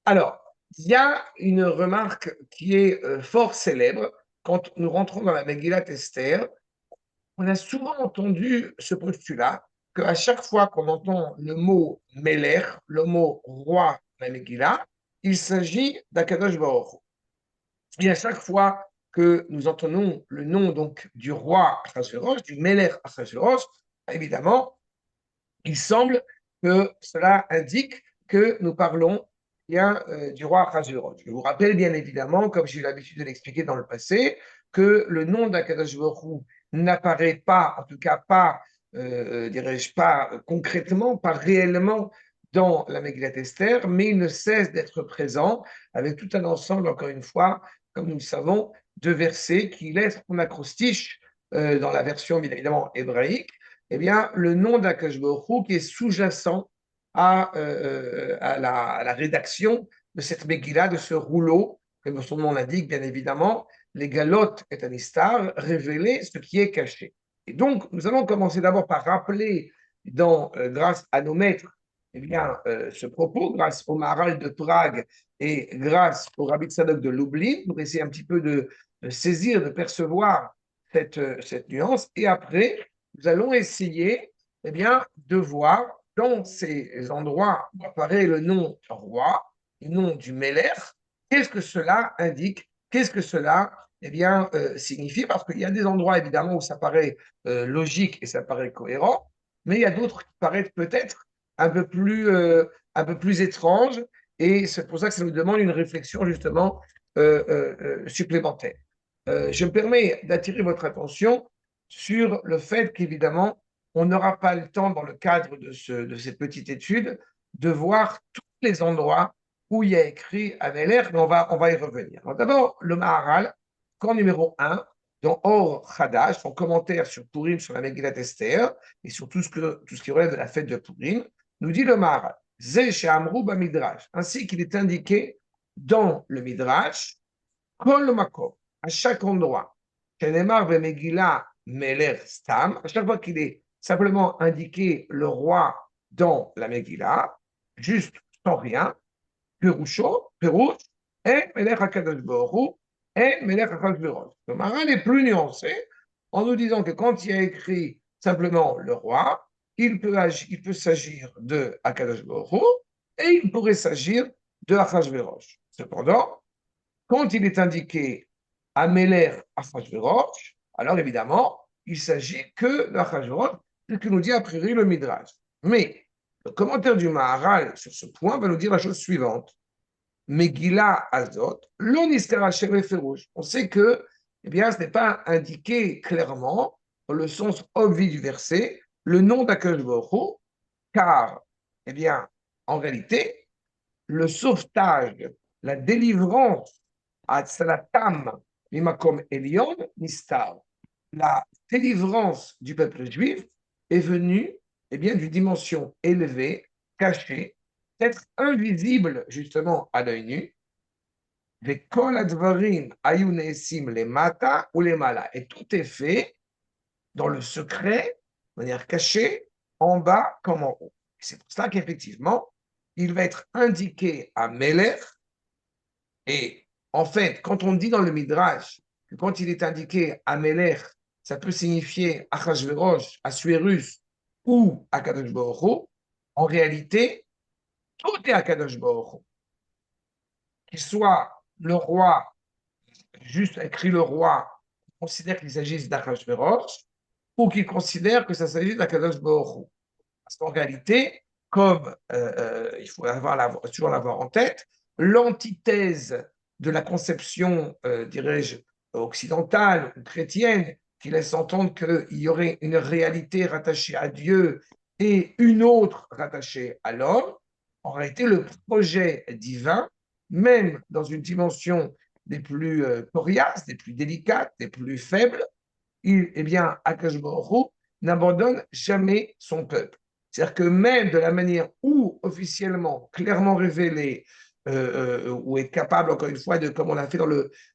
Alors, il y a une remarque qui est fort célèbre. Quand nous rentrons dans la Megillat Esther, on a souvent entendu ce postulat qu'à chaque fois qu'on entend le mot Meler, le mot roi dans la Megillah, il s'agit d'Akadosh Baruch Hu. Et à chaque fois que nous entendons le nom donc du roi Achashverosh, du Meler Achashverosh, évidemment, il semble que cela indique que nous parlons bien du roi Achashverosh. Je vous rappelle bien évidemment, comme j'ai eu l'habitude de l'expliquer dans le passé, que le nom d'Akadosh Baruch Hu n'apparaît pas, en tout cas pas, dirais-je pas concrètement, pas réellement dans la Megillat Esther, mais il ne cesse d'être présent avec tout un ensemble, encore une fois, comme nous le savons, de versets qui laissent en acrostiche, dans la version bien évidemment hébraïque, eh bien, le nom d'Akash Baruch Hu qui est sous-jacent à la rédaction de cette Megillah, de ce rouleau, comme son nom l'indique, bien évidemment, les galotes et anistar, révéler ce qui est caché. Et donc, nous allons commencer d'abord par rappeler, grâce à nos maîtres, eh bien, ce propos, grâce au Maharal de Prague et grâce au Rabbi Tzadok de Lublin, pour essayer un petit peu de saisir, de percevoir cette nuance. Et après, nous allons essayer eh bien, de voir dans ces endroits où apparaît le nom roi, le nom du Meller, qu'est-ce que cela indique, qu'est-ce que cela signifie, parce qu'il y a des endroits évidemment où ça paraît logique et ça paraît cohérent, mais il y a d'autres qui paraissent peut-être un peu plus, euh, un peu plus étranges, et c'est pour ça que ça nous demande une réflexion justement supplémentaire. Je me permets d'attirer votre attention sur le fait qu'évidemment, on n'aura pas le temps, dans le cadre de cette petite étude, de voir tous les endroits où il y a écrit Améler, mais on va y revenir. D'abord, le Maharal, camp numéro 1, dans Or Hadash, son commentaire sur Purim, sur la Megillat Esther, et sur tout ce qui relève de la fête de Purim, nous dit le Maharal, Zeh Amrou Midrash, ainsi qu'il est indiqué dans le Midrash, Kol Makom, à chaque endroit, Shenemar Megillah Meler Stam, à chaque fois qu'il est simplement indiqué le roi dans la Megillah, juste sans rien, Perouche, et Melech HaKadosh Baruch Hu, et Melech HaKadosh. Le Maharal est plus nuancé en nous disant que quand il y a écrit simplement le roi, il peut s'agir de HaKadosh Baruch Hu, et il pourrait s'agir de Achashverosh. Cependant, quand il est indiqué Améler Achashverosh, alors évidemment, il s'agit que d'Achashverosh, ce que nous dit a priori le Midrash. Mais le commentaire du Maharal sur ce point va nous dire la chose suivante. Megillah Azot, l'oniskara Ferouche. On sait que, eh bien, ce n'est pas indiqué clairement, dans le sens obvi du verset, le nom d'Akash Baruch, car, eh bien, en réalité, le sauvetage, la délivrance à Tzalatam Mimakom Elion Nistar, la délivrance du peuple juif est venue bien, d'une dimension élevée, cachée, être invisible justement à l'œil nu, et tout est fait dans le secret, de manière cachée, en bas comme en haut. C'est pour ça qu'effectivement, il va être indiqué à Meler, et en fait, quand on dit dans le Midrash que quand il est indiqué à Meler, ça peut signifier Achashverosh, Assuérus ou Akadosh Baruch Hu, en réalité, tout est Akadosh Baruch Hu. Qu'il soit le roi, juste écrit le roi, considère qu'il s'agisse d'Achashverosh, ou qu'il considère que ça s'agit d'Akadosh Baruch Hu. Parce qu'en réalité, comme il faut toujours l'avoir en tête, l'antithèse de la conception, dirais-je, occidentale ou chrétienne, qui laisse entendre qu'il y aurait une réalité rattachée à Dieu et une autre rattachée à l'homme, en réalité, le projet divin, même dans une dimension des plus coriaces, des plus délicates, des plus faibles, eh bien, Akash Baruch Hu n'abandonne jamais son peuple. C'est-à-dire que même de la manière où officiellement, clairement révélé, ou est capable, encore une fois, de, comme on l'a fait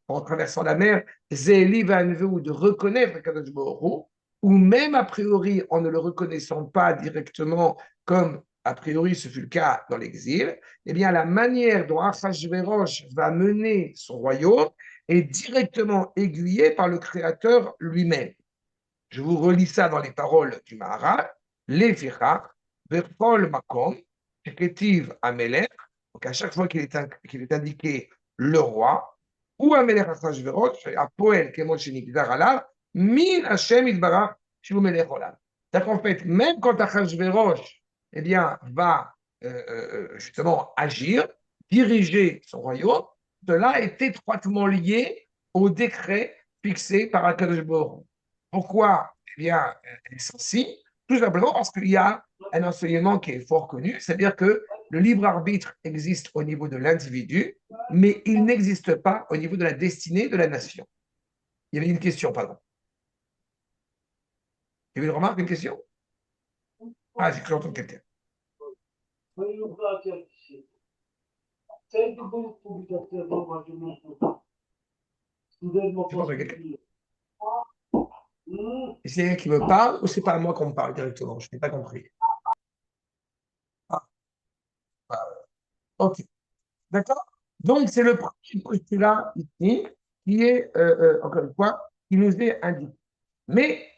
en traversant la mer, Zéli ou de reconnaître Akadosh Baruch Hu, ou même a priori en ne le reconnaissant pas directement comme a priori ce fut le cas dans l'exil, eh bien la manière dont Achashverosh va mener son royaume est directement aiguillée par le Créateur lui-même. Je vous relis ça dans les paroles du Maharal. Lefichach, Verpol Makom, Sheketiv Amelech. Donc à chaque fois qu'il est indiqué le roi, ou Amelech Achashverosh, Apoel Kemot Shenigdar Alav, Min Hashem Idbarach Shu Melech Olam. C'est-à-dire qu'en fait, même quand Achashverosh eh bien, va justement agir, diriger son royaume, cela est étroitement lié au décret fixé par Akadosh Baruch Hu. Pourquoi? Eh bien, elle est celle-ci, tout simplement parce qu'il y a un enseignement qui est fort connu, c'est-à-dire que le libre arbitre existe au niveau de l'individu, mais il n'existe pas au niveau de la destinée de la nation. Il y avait une question, pardon. Il y avait une remarque, une question? Ah, j'ai cru entendre quelqu'un. J'ai pas entendu quelqu'un. Est-ce qu'il y a quelqu'un qui me parle ou c'est pas à moi qu'on me parle directement? Je n'ai pas compris. Ah, ok. D'accord? Donc, c'est le premier postulat ici qui est, encore une fois, qui nous est indiqué. Mais,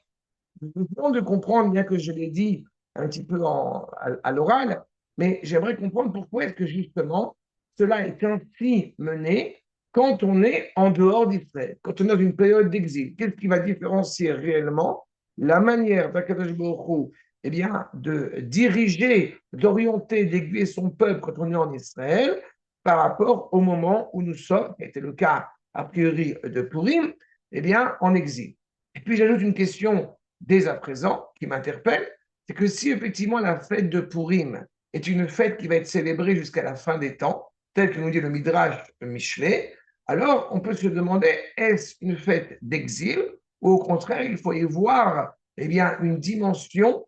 nous venons de comprendre, bien que je l'ai dit un petit peu à l'oral, mais j'aimerais comprendre pourquoi est-ce que justement cela est ainsi mené quand on est en dehors d'Israël, quand on est dans une période d'exil. Qu'est-ce qui va différencier réellement la manière d'Akadosh Baruch Hu, eh bien, de diriger, d'orienter, d'aiguiller son peuple quand on est en Israël par rapport au moment où nous sommes, qui était le cas a priori de Purim, eh bien, en exil. Et puis j'ajoute une question dès à présent qui m'interpelle, c'est que si effectivement la fête de Purim est une fête qui va être célébrée jusqu'à la fin des temps, tel que nous dit le Midrash Michelet, alors on peut se demander, est-ce une fête d'exil ou au contraire, il faut y voir eh bien, une dimension,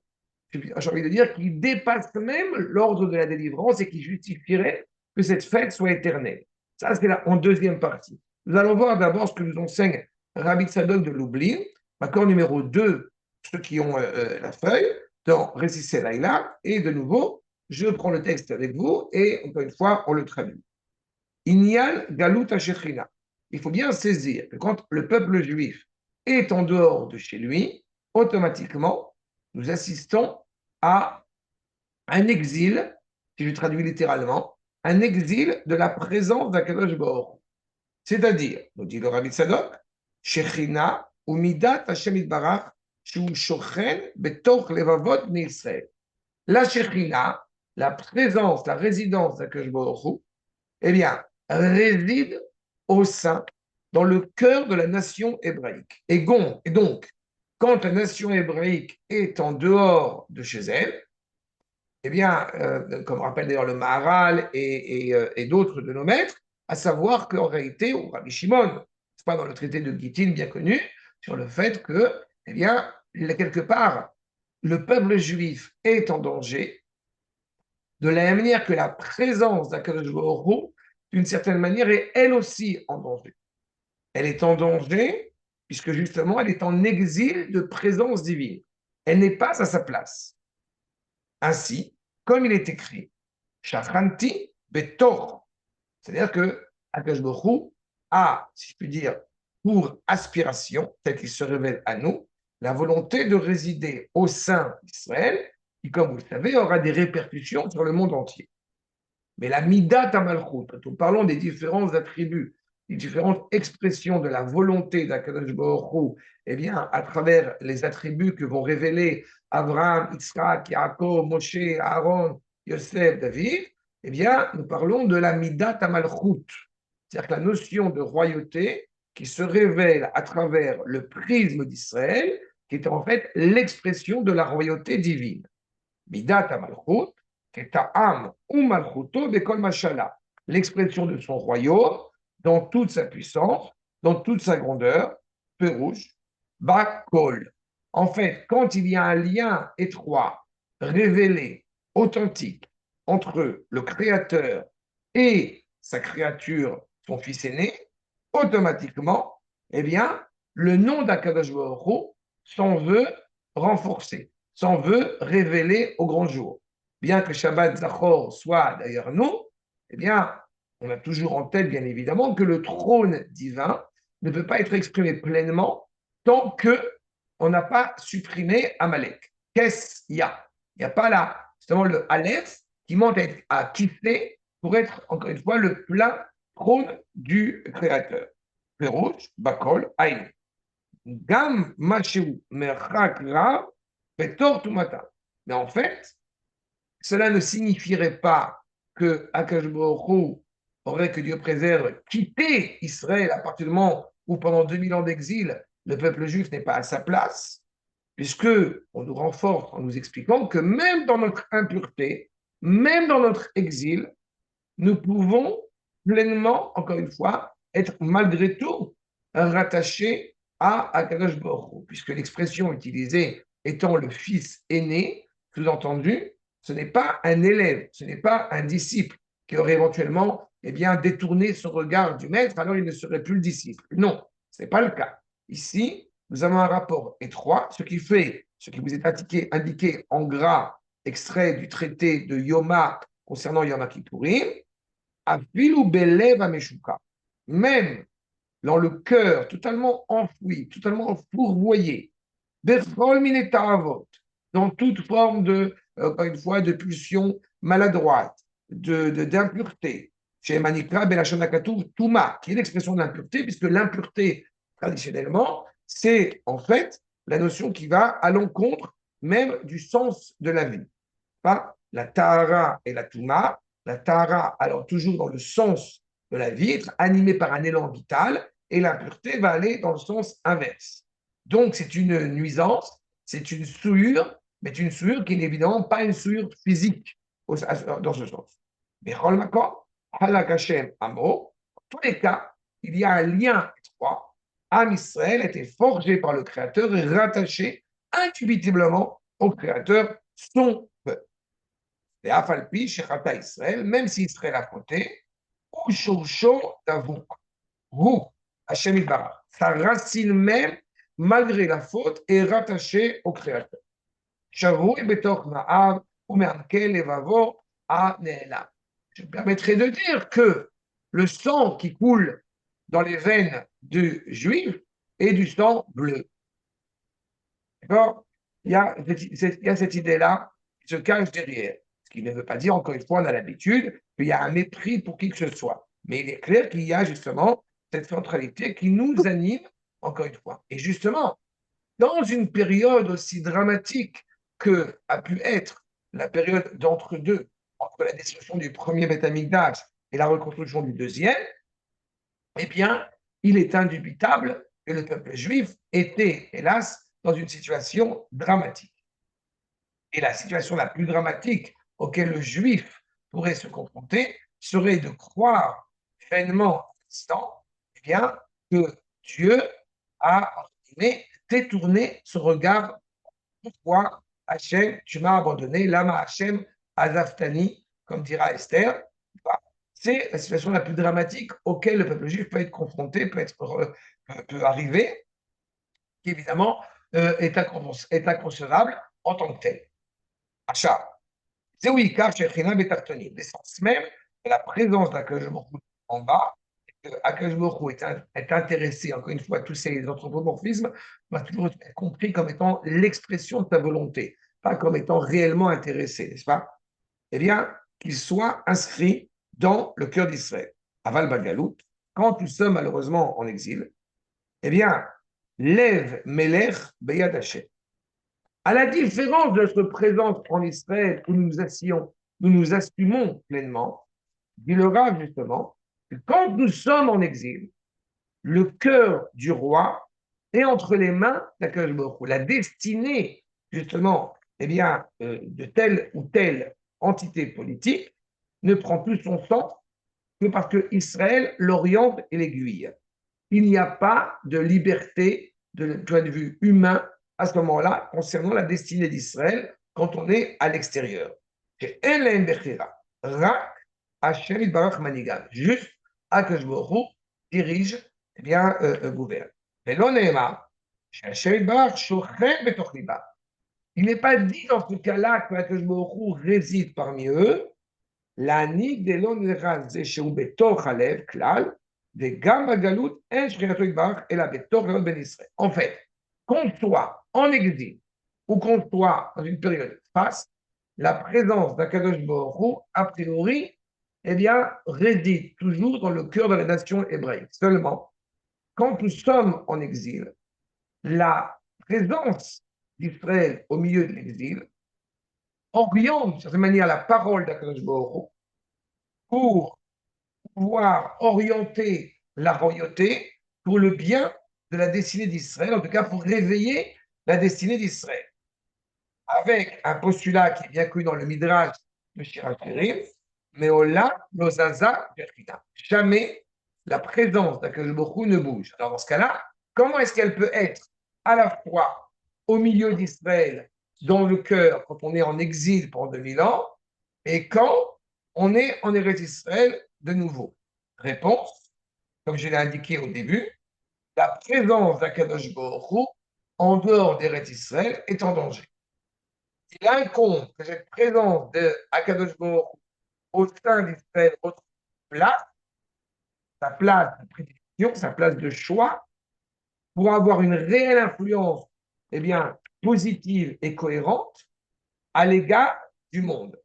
j'ai envie de dire, qui dépasse même l'ordre de la délivrance et qui justifierait que cette fête soit éternelle. Ça, c'est en deuxième partie. Nous allons voir d'abord ce que nous enseigne Rabbi Tzadok de Lublin, accord numéro 2, ceux qui ont la feuille, dans Récit Laïla, et de nouveau, je prends le texte avec vous et encore une fois, on le traduit. Inyan Galut Shekhinah. Il faut bien saisir que quand le peuple juif est en dehors de chez lui, automatiquement, nous assistons à un exil, si je traduis littéralement, un exil de la présence d'Akadosh Baruch. C'est-à-dire, nous dit le Rabbi Tzadok, Shekhinah ou Midat Hashem Itbarach, Shu Shochen Betoch Levavot Israël. La Shekhinah, la présence, la résidence d'Akadosh Baruch, eh bien, réside au sein, dans le cœur de la nation hébraïque. Et donc, quand la nation hébraïque est en dehors de chez elle, eh bien, comme rappelle d'ailleurs le Maharal et d'autres de nos maîtres, à savoir qu'en réalité, ou Rabbi Shimon, c'est pas dans le traité de Gittin bien connu, sur le fait que, eh bien, quelque part, le peuple juif est en danger, de la même manière que la présence d'Akadosh Baruch Hu, d'une certaine manière, est elle aussi en danger. Elle est en danger puisque justement, elle est en exil de présence divine. Elle n'est pas à sa place. Ainsi, comme il est écrit, Shachanti Betor, c'est-à-dire que Akadosh Baruch Hu a, si je puis dire, pour aspiration, tel qu'il se révèle à nous, la volonté de résider au sein d'Israël, qui, comme vous le savez, aura des répercussions sur le monde entier. Mais la Midat Amalchut, quand nous parlons des différents attributs, des différentes expressions de la volonté d'Akadosh Baruch Hu, eh bien, à travers les attributs que vont révéler Abraham, Yitzhak, Yaakov, Moshe, Aaron, Yosef, David, eh bien, nous parlons de la Midat Amalchut, c'est-à-dire que la notion de royauté qui se révèle à travers le prisme d'Israël, qui est en fait l'expression de la royauté divine. Midat Amalchut, Keta'am ou Malchuto Bekol Mashala, l'expression de son royaume dans toute sa puissance, dans toute sa grandeur, Perouche, Bakol. En fait, quand il y a un lien étroit, révélé, authentique entre le Créateur et sa créature, son fils aîné, automatiquement, eh bien, le nom d'Akadosh Baruch Hu s'en veut renforcer, s'en veut révéler au grand jour. bien que Shabbat Zachor soit derrière nous, eh bien, on a toujours en tête, bien évidemment, que le trône divin ne peut pas être exprimé pleinement tant que on n'a pas supprimé Amalek. Qu'est-ce qu'il y a? Il n'y a pas là, justement, le Aleph qui monte à quitter pour être, encore une fois, le plein trône du Créateur. Pérouche, Bakol, Aïn. Gam Machu, Merchak Rav, Petor Tumata. Mais en fait, cela ne signifierait pas que Akash Baruch Hu aurait, que Dieu préserve, quitté Israël à partir du moment où, pendant 2000 ans d'exil, le peuple juif n'est pas à sa place, puisque on nous renforce en nous expliquant que même dans notre impureté, même dans notre exil, nous pouvons pleinement, encore une fois, être malgré tout rattachés à Akadosh Baruch Hu, puisque l'expression utilisée étant le fils aîné, sous-entendu, ce n'est pas un élève, ce n'est pas un disciple qui aurait éventuellement détourné son regard du maître, alors il ne serait plus le disciple. Non, ce n'est pas le cas. Ici, nous avons un rapport étroit, ce qui vous est indiqué en gras, extrait du traité de Yoma concernant Yom Kippourim, Afilu belev ameshuka. Même dans le cœur totalement enfoui, totalement fourvoyé, bechol minetaravot, dans toute forme de, encore une fois, de pulsion maladroite, d'impureté. Chez Manikra Belachonakatu, Touma, qui est l'expression d'impureté, puisque l'impureté, traditionnellement, c'est en fait la notion qui va à l'encontre même du sens de la vie. Pas la Tahara et la Touma. La Tahara, alors toujours dans le sens de la vie, être animée par un élan vital, et l'impureté va aller dans le sens inverse. Donc, c'est une nuisance, c'est une souillure, mais une souillure qui n'est évidemment pas une souillure physique dans ce sens. Mais Rolmakor, Halakashem, Amo, dans tous les cas, il y a un lien étroit. Am Israël était forgé par le Créateur et rattaché indubitablement au Créateur, son peuple. Et Afalpi, Shechata Israël, même si Israël a fauté, ou Shosho Davuk, ou Hachem Ibarach. Sa racine même, malgré la faute, est rattachée au Créateur. Shavui Betor Ma'av, ou Merkel Evavo, a Neela. Je me permettrai de dire que le sang qui coule dans les veines du juif est du sang bleu. D'accord? Il y a cette idée-là qui se cache derrière. Ce qui ne veut pas dire, encore une fois, on a l'habitude qu'il y a un mépris pour qui que ce soit. Mais il est clair qu'il y a justement cette centralité qui nous anime, encore une fois. Et justement, dans une période aussi dramatique que a pu être la période d'entre-deux, entre la destruction du premier Beth Amikdash et la reconstruction du deuxième, eh bien, il est indubitable que le peuple juif était, hélas, dans une situation dramatique. Et la situation la plus dramatique auquel le juif pourrait se confronter serait de croire pleinement instant, eh bien, que Dieu a détourné ce regard. Pourquoi Hachem, tu m'as abandonné, Lama Hachem, Azaftani, comme dira Esther. C'est la situation la plus dramatique auquel le peuple juif peut être confronté, peut arriver, qui évidemment est inconcevable en tant que tel. Achat. C'est oui, car chez China Betartoni, l'essence même de la présence d'Akash en bas, Akash est intéressé, encore une fois, tous ces anthropomorphismes, va toujours être compris comme étant l'expression de ta volonté, pas comme étant réellement intéressé, n'est-ce pas? Eh bien, qu'il soit inscrit dans le cœur d'Israël. Aval Bagalout, quand nous sommes malheureusement en exil, eh bien, lève Melech Beyad Hashem. À la différence de notre présence en Israël où nous nous assumons pleinement, dit le Rav justement, que quand nous sommes en exil, le cœur du roi est entre les mains d'Akadosh Baruch Hu. La destinée, justement, de telle ou telle entité politique ne prend plus son sens que parce que Israël l'oriente et l'aiguille. Il n'y a pas de liberté de point de vue humain à ce moment-là concernant la destinée d'Israël quand on est à l'extérieur. Juste Akash Baruch Hu dirige, gouverne. ולא נאמר שהשם יתברך שוכן בתוך ליבה. Il n'est pas dit dans ce cas-là que Akadosh Baruch Hu réside parmi eux. La nid de l'onera zeshéou betor halev klal, de gamma galout en shkinato yitbarach et la betor halev ben Israël. En fait, qu'on soit en exil ou qu'on soit dans une période face, la présence d'Akadosh Baruch Hu, a priori, eh bien, réside toujours dans le cœur de la nation hébraïque. Seulement, quand nous sommes en exil, la présence d'Israël au milieu de l'exil oriente, d'une certaine manière, la parole d'Akadosh Baruch Hu pour pouvoir orienter la royauté pour le bien de la destinée d'Israël, en tout cas pour réveiller la destinée d'Israël. Avec un postulat qui est bien connu dans le Midrash de Shirachirim, mais Ola, Lozaza, Berkita. Jamais la présence d'Akadosh Baruch Hu ne bouge. Alors dans ce cas-là, comment est-ce qu'elle peut être à la fois au milieu d'Israël, dans le cœur, quand on est en exil pendant 2000 ans, et quand on est en Eretz Israël de nouveau? Réponse, comme je l'ai indiqué au début, la présence d'Akadosh Baruch Hu en dehors d'Eretz Israël est en danger. Il incombe que cette présence d'Akadosh Baruch Hu au sein d'Israël retrouve place, sa place de prédiction, sa place de choix, pour avoir une réelle influence eh bien, positive et cohérente à l'égard du monde.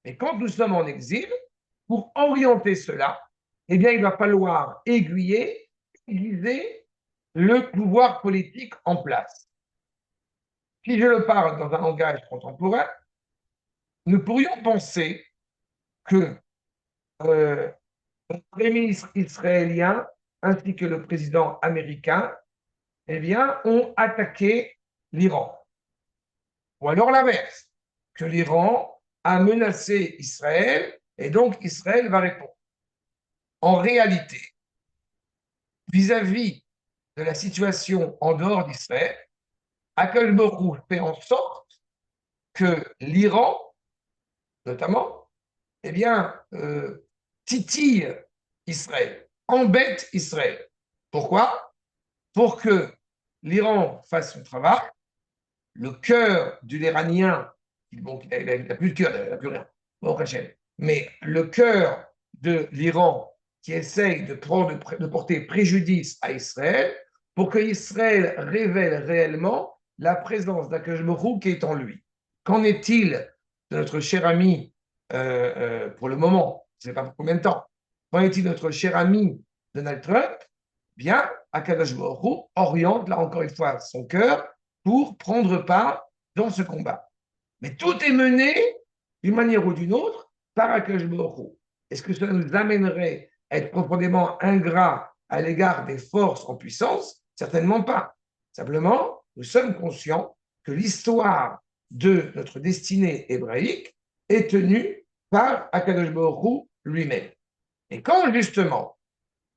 Et quand nous sommes en exil, pour orienter cela, eh bien, il va falloir aiguiller, aiguiser le pouvoir politique en place. Si je le parle dans un langage contemporain, nous pourrions penser que le Premier ministre israélien ainsi que le président américain eh bien, ont attaqué l'Iran. Ou alors l'inverse, que l'Iran a menacé Israël et donc Israël va répondre. En réalité, vis-à-vis de la situation en dehors d'Israël, Akadosh Baruch Hu fait en sorte que l'Iran, notamment, eh bien, titille Israël, embête Israël. Pourquoi? Pour que l'Iran fasse son travail, le cœur de l'Iranien, bon, il n'a plus de cœur, il n'a plus rien, bon, mais le cœur de l'Iran qui essaye de porter préjudice à Israël pour que Israël révèle réellement la présence d'Akadosh Baruch Hu qui est en lui. Qu'en est-il de notre cher ami, pour le moment, je ne sais pas pour combien de temps, qu'en est-il de notre cher ami Donald Trump? Bien, Akadosh Baruch Hu oriente, là encore une fois, son cœur pour prendre part dans ce combat. Mais tout est mené, d'une manière ou d'une autre, par Akadosh Baruch Hu. Est-ce que cela nous amènerait à être profondément ingrats à l'égard des forces en puissance? Certainement pas. Simplement, nous sommes conscients que l'histoire de notre destinée hébraïque est tenue par Akadosh Baruch Hu lui-même. Et quand justement,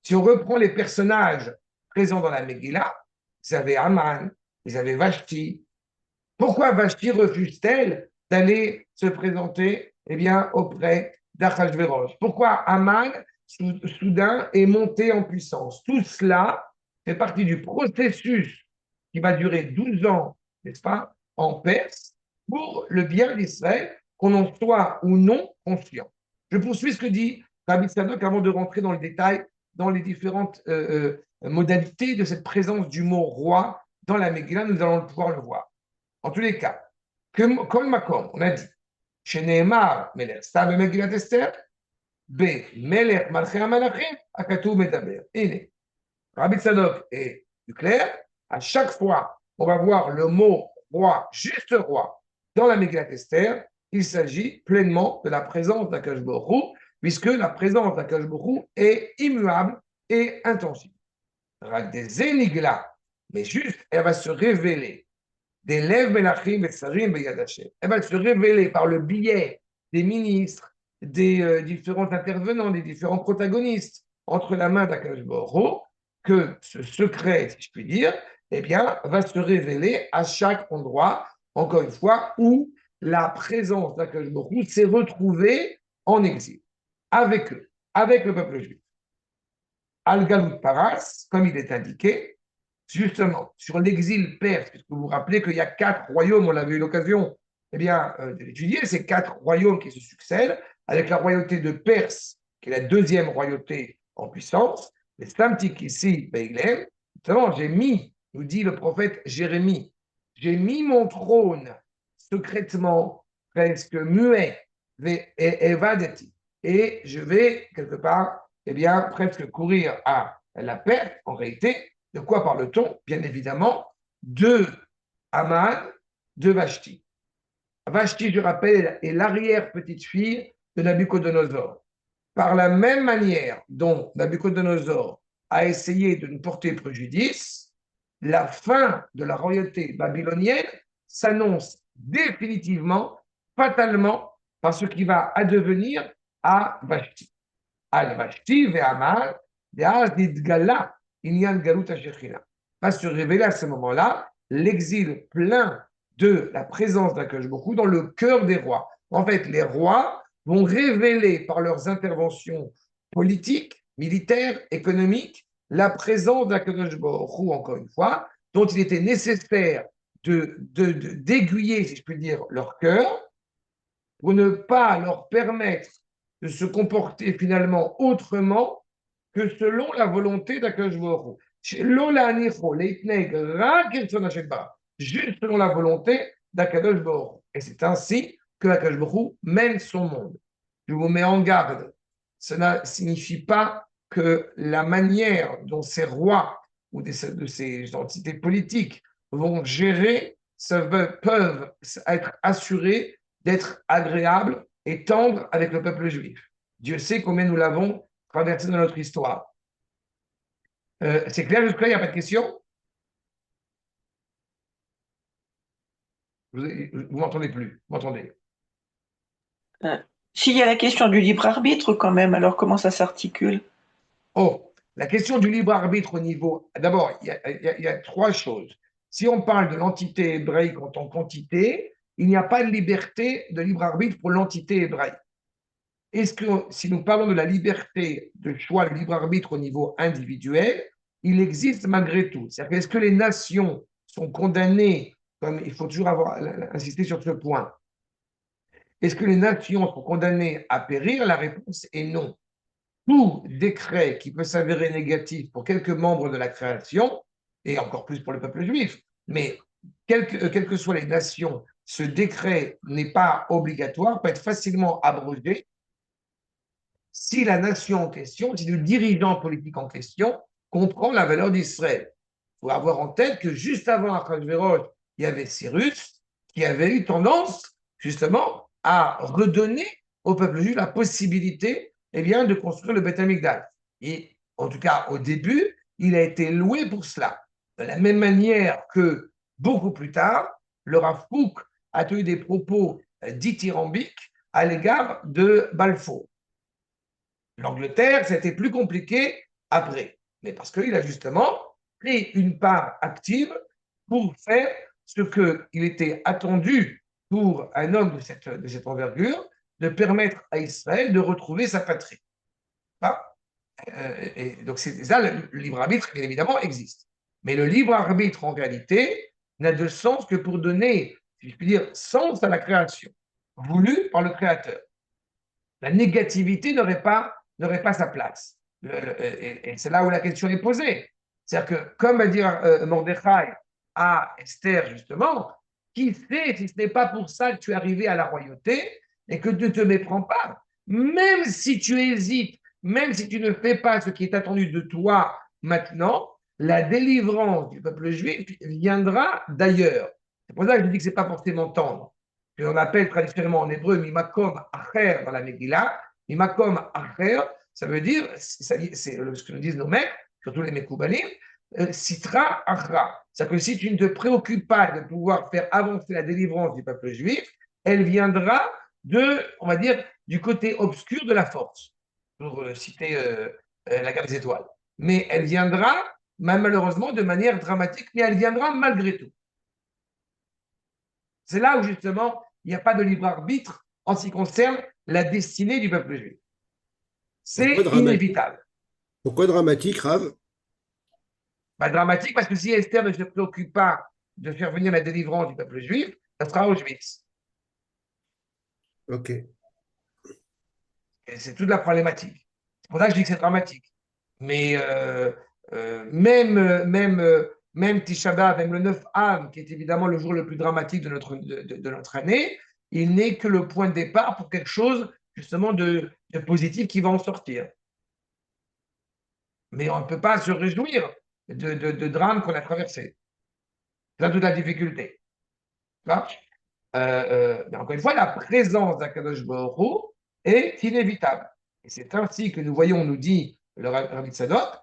si on reprend les personnages présents dans la Megillah, vous avez Aman, vous avez Vashti. Pourquoi Vashti refuse-t-elle d'aller se présenter eh bien, auprès d'Achashverosh? Pourquoi Aman, soudain, est monté en puissance? Tout cela fait partie du processus qui va durer 12 ans, n'est-ce pas, en Perse, pour le bien d'Israël, qu'on en soit ou non conscient. Je poursuis ce que dit Rabbi Sadok avant de rentrer dans le détail, dans les différentes modalités de cette présence du mot roi dans la Megillah, nous allons pouvoir le voir. En tous les cas, comme Makom, on a dit, chez Nehemar, Melech, Stab Megillat Esther, B, Melech Malchei HaMelachim, Akatou Medaber. Et Rabbi Sadok est plus clair, à chaque fois on va voir le mot roi, juste roi, dans la Megillat Esther, il s'agit pleinement de la présence d'Akadosh Baruch Hu, puisque la présence d'Akadosh Baruch Hu est immuable et intangible. Des éniglas, mais juste, elle va se révéler des lèvres Melachim et Sarim Beyad Hashem. Elle va se révéler par le biais des ministres, des différents intervenants, des différents protagonistes entre la main d'Akadosh Baruch Hu, que ce secret, si je puis dire, eh bien, va se révéler à chaque endroit, encore une fois, où la présence d'Akadosh Baruch Hu s'est retrouvée en exil, avec eux, avec le peuple juif. Al-Galut Paras, comme il est indiqué, justement sur l'exil perse, puisque vous vous rappelez qu'il y a 4 royaumes, on avait eu l'occasion de l'étudier, ces 4 royaumes qui se succèdent, avec la royauté de Perse, qui est la deuxième royauté en puissance, les Samtik ici, Beilem, justement, j'ai mis, nous dit le prophète Jérémie, j'ai mis mon trône secrètement, presque muet, et evadeti, et je vais quelque part, presque courir à la perte, en réalité. De quoi parle-t-on? Bien évidemment, de Haman, de Vashti. Vashti, je rappelle, est l'arrière-petite-fille de Nabucodonosor. Par la même manière dont Nabucodonosor a essayé de nous porter préjudice, la fin de la royauté babylonienne s'annonce définitivement, fatalement, par ce qui va addevenir à Vashti. Al-Vashti ve'amal ve'az nidgala inyan galut ha-Shekhinah. Va se révéler à ce moment-là l'exil plein de la présence d'Akadosh Baruch Hu dans le cœur des rois. En fait, les rois vont révéler par leurs interventions politiques, militaires, économiques, la présence d'Akadosh Baruch Hu, encore une fois, dont il était nécessaire d'aiguiller, si je puis dire, leur cœur, pour ne pas leur permettre de se comporter finalement autrement que selon la volonté d'Akadosh Baruch juste selon la volonté d'Akadosh Baruch Hu. Et c'est ainsi que Akadosh Baruch Hu mène son monde. Je vous mets en garde. Cela ne signifie pas que la manière dont ces rois ou de ces entités politiques vont gérer peuvent être assurés d'être agréables et tendres avec le peuple juif. Dieu sait combien nous l'avons traversé dans notre histoire. C'est clair jusque-là, il n'y a pas de question? Vous ne m'entendez plus? Vous m'entendez? S'il y a la question du libre arbitre quand même, alors comment ça s'articule? Oh, la question du libre arbitre au niveau. D'abord, il y a 3 choses. Si on parle de l'entité hébraïque en tant qu'entité, il n'y a pas de liberté de libre arbitre pour l'entité hébraïque. Est-ce que si nous parlons de la liberté de choix, de libre arbitre au niveau individuel, il existe malgré tout? C'est-à-dire, est-ce que les nations sont condamnées, comme il faut toujours insister sur ce point, est-ce que les nations sont condamnées à périr? La réponse est non. Tout décret qui peut s'avérer négatif pour quelques membres de la création, et encore plus pour le peuple juif, mais quelles que soient les nations, ce décret n'est pas obligatoire, peut être facilement abrogé si la nation en question, si le dirigeant politique en question comprend la valeur d'Israël. Il faut avoir en tête que juste avant Achashverosh, il y avait Cyrus qui avait eu tendance justement à redonner au peuple juif la possibilité de construire le Beth Amikdash. Et en tout cas, au début, il a été loué pour cela. De la même manière que beaucoup plus tard, le Rav Kook a tenu des propos dithyrambiques à l'égard de Balfour. L'Angleterre, c'était plus compliqué après, mais parce qu'il a justement pris une part active pour faire ce qu'il était attendu pour un homme de cette envergure, de permettre à Israël de retrouver sa patrie. Et donc, c'est ça, le libre arbitre, bien évidemment, existe. Mais le libre arbitre, en réalité, n'a de sens que pour donner, si je puis dire, sens à la création, voulue par le Créateur. La négativité n'aurait pas sa place. Et c'est là où la question est posée. C'est-à-dire que, comme va dire Mordechai à Esther, justement, qui sait si ce n'est pas pour ça que tu es arrivé à la royauté et que tu ne te méprends pas, même si tu hésites, même si tu ne fais pas ce qui est attendu de toi maintenant, la délivrance du peuple juif viendra d'ailleurs. C'est pour ça que je dis que ce n'est pas forcément tendre. Que l'on appelle traditionnellement en hébreu mimakom acher dans la Megillah. Mimakom acher, ça veut dire, c'est ce que nous disent nos maîtres, surtout les Mekoubalim, Sitra Achra. C'est-à-dire que si tu ne te préoccupes pas de pouvoir faire avancer la délivrance du peuple juif, elle viendra on va dire, du côté obscur de la force, pour citer la guerre des étoiles. Mais elle viendra, malheureusement, de manière dramatique, mais elle viendra malgré tout. C'est là où, justement, il n'y a pas de libre arbitre en ce qui concerne la destinée du peuple juif. C'est inévitable. Pourquoi dramatique, Rav? Pas dramatique, parce que si Esther ne se préoccupe pas de faire venir la délivrance du peuple juif, ça sera Auschwitz. Ok. Et c'est toute la problématique. C'est pour ça que je dis que c'est dramatique. Mais même Tisha B'Av, même le 9 Av, qui est évidemment le jour le plus dramatique de notre année, il n'est que le point de départ pour quelque chose justement de positif qui va en sortir. Mais on ne peut pas se réjouir de drames qu'on a traversés. C'est là toute la difficulté. Mais encore une fois, la présence d'Akadosh Baruch Hu est inévitable. Et c'est ainsi que nous voyons, nous dit le Rabbi Tzadok,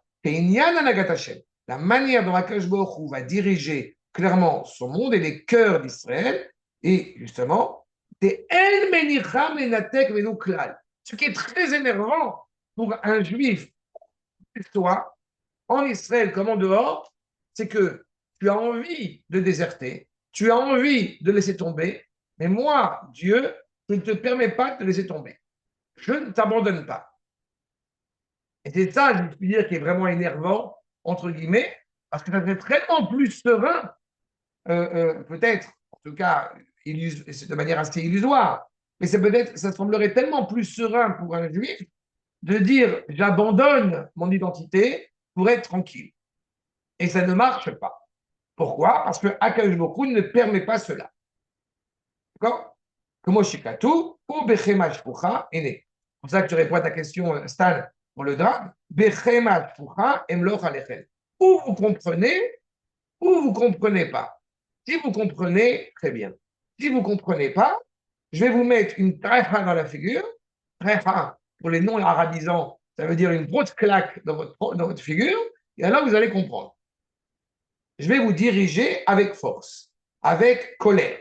la manière dont Akadosh Baruch Hu va diriger clairement son monde et les cœurs d'Israël, et justement, des El Menicham Enatek Venu Klal. Ce qui est très énervant pour un juif, toi, en Israël comme en dehors, c'est que tu as envie de déserter, tu as envie de laisser tomber, mais moi, Dieu, je ne te permets pas de te laisser tomber. Je ne t'abandonne pas. Et c'est ça, je peux dire, qui est vraiment énervant, entre guillemets, parce que ça serait tellement plus serein, peut-être, en tout cas, c'est de manière assez illusoire, mais c'est peut-être, ça semblerait tellement plus serein pour un juif de dire j'abandonne mon identité pour être tranquille. Et ça ne marche pas. Pourquoi? Parce que Akadosh Baruch Hu ne permet pas cela. D'accord? Comme Shikatu ou Bechema Shpucha est C'est pour ça que tu réponds à ta question, Stan, pour le drame. Bechema Shpucha emloch alechem. Ou vous comprenez, ou vous ne comprenez pas. Si vous comprenez, très bien. Si vous ne comprenez pas, je vais vous mettre une tréfa dans la figure. Tréfa, pour les non-arabisants, ça veut dire une grosse claque dans votre figure. Et alors, vous allez comprendre. Je vais vous diriger avec force, avec colère.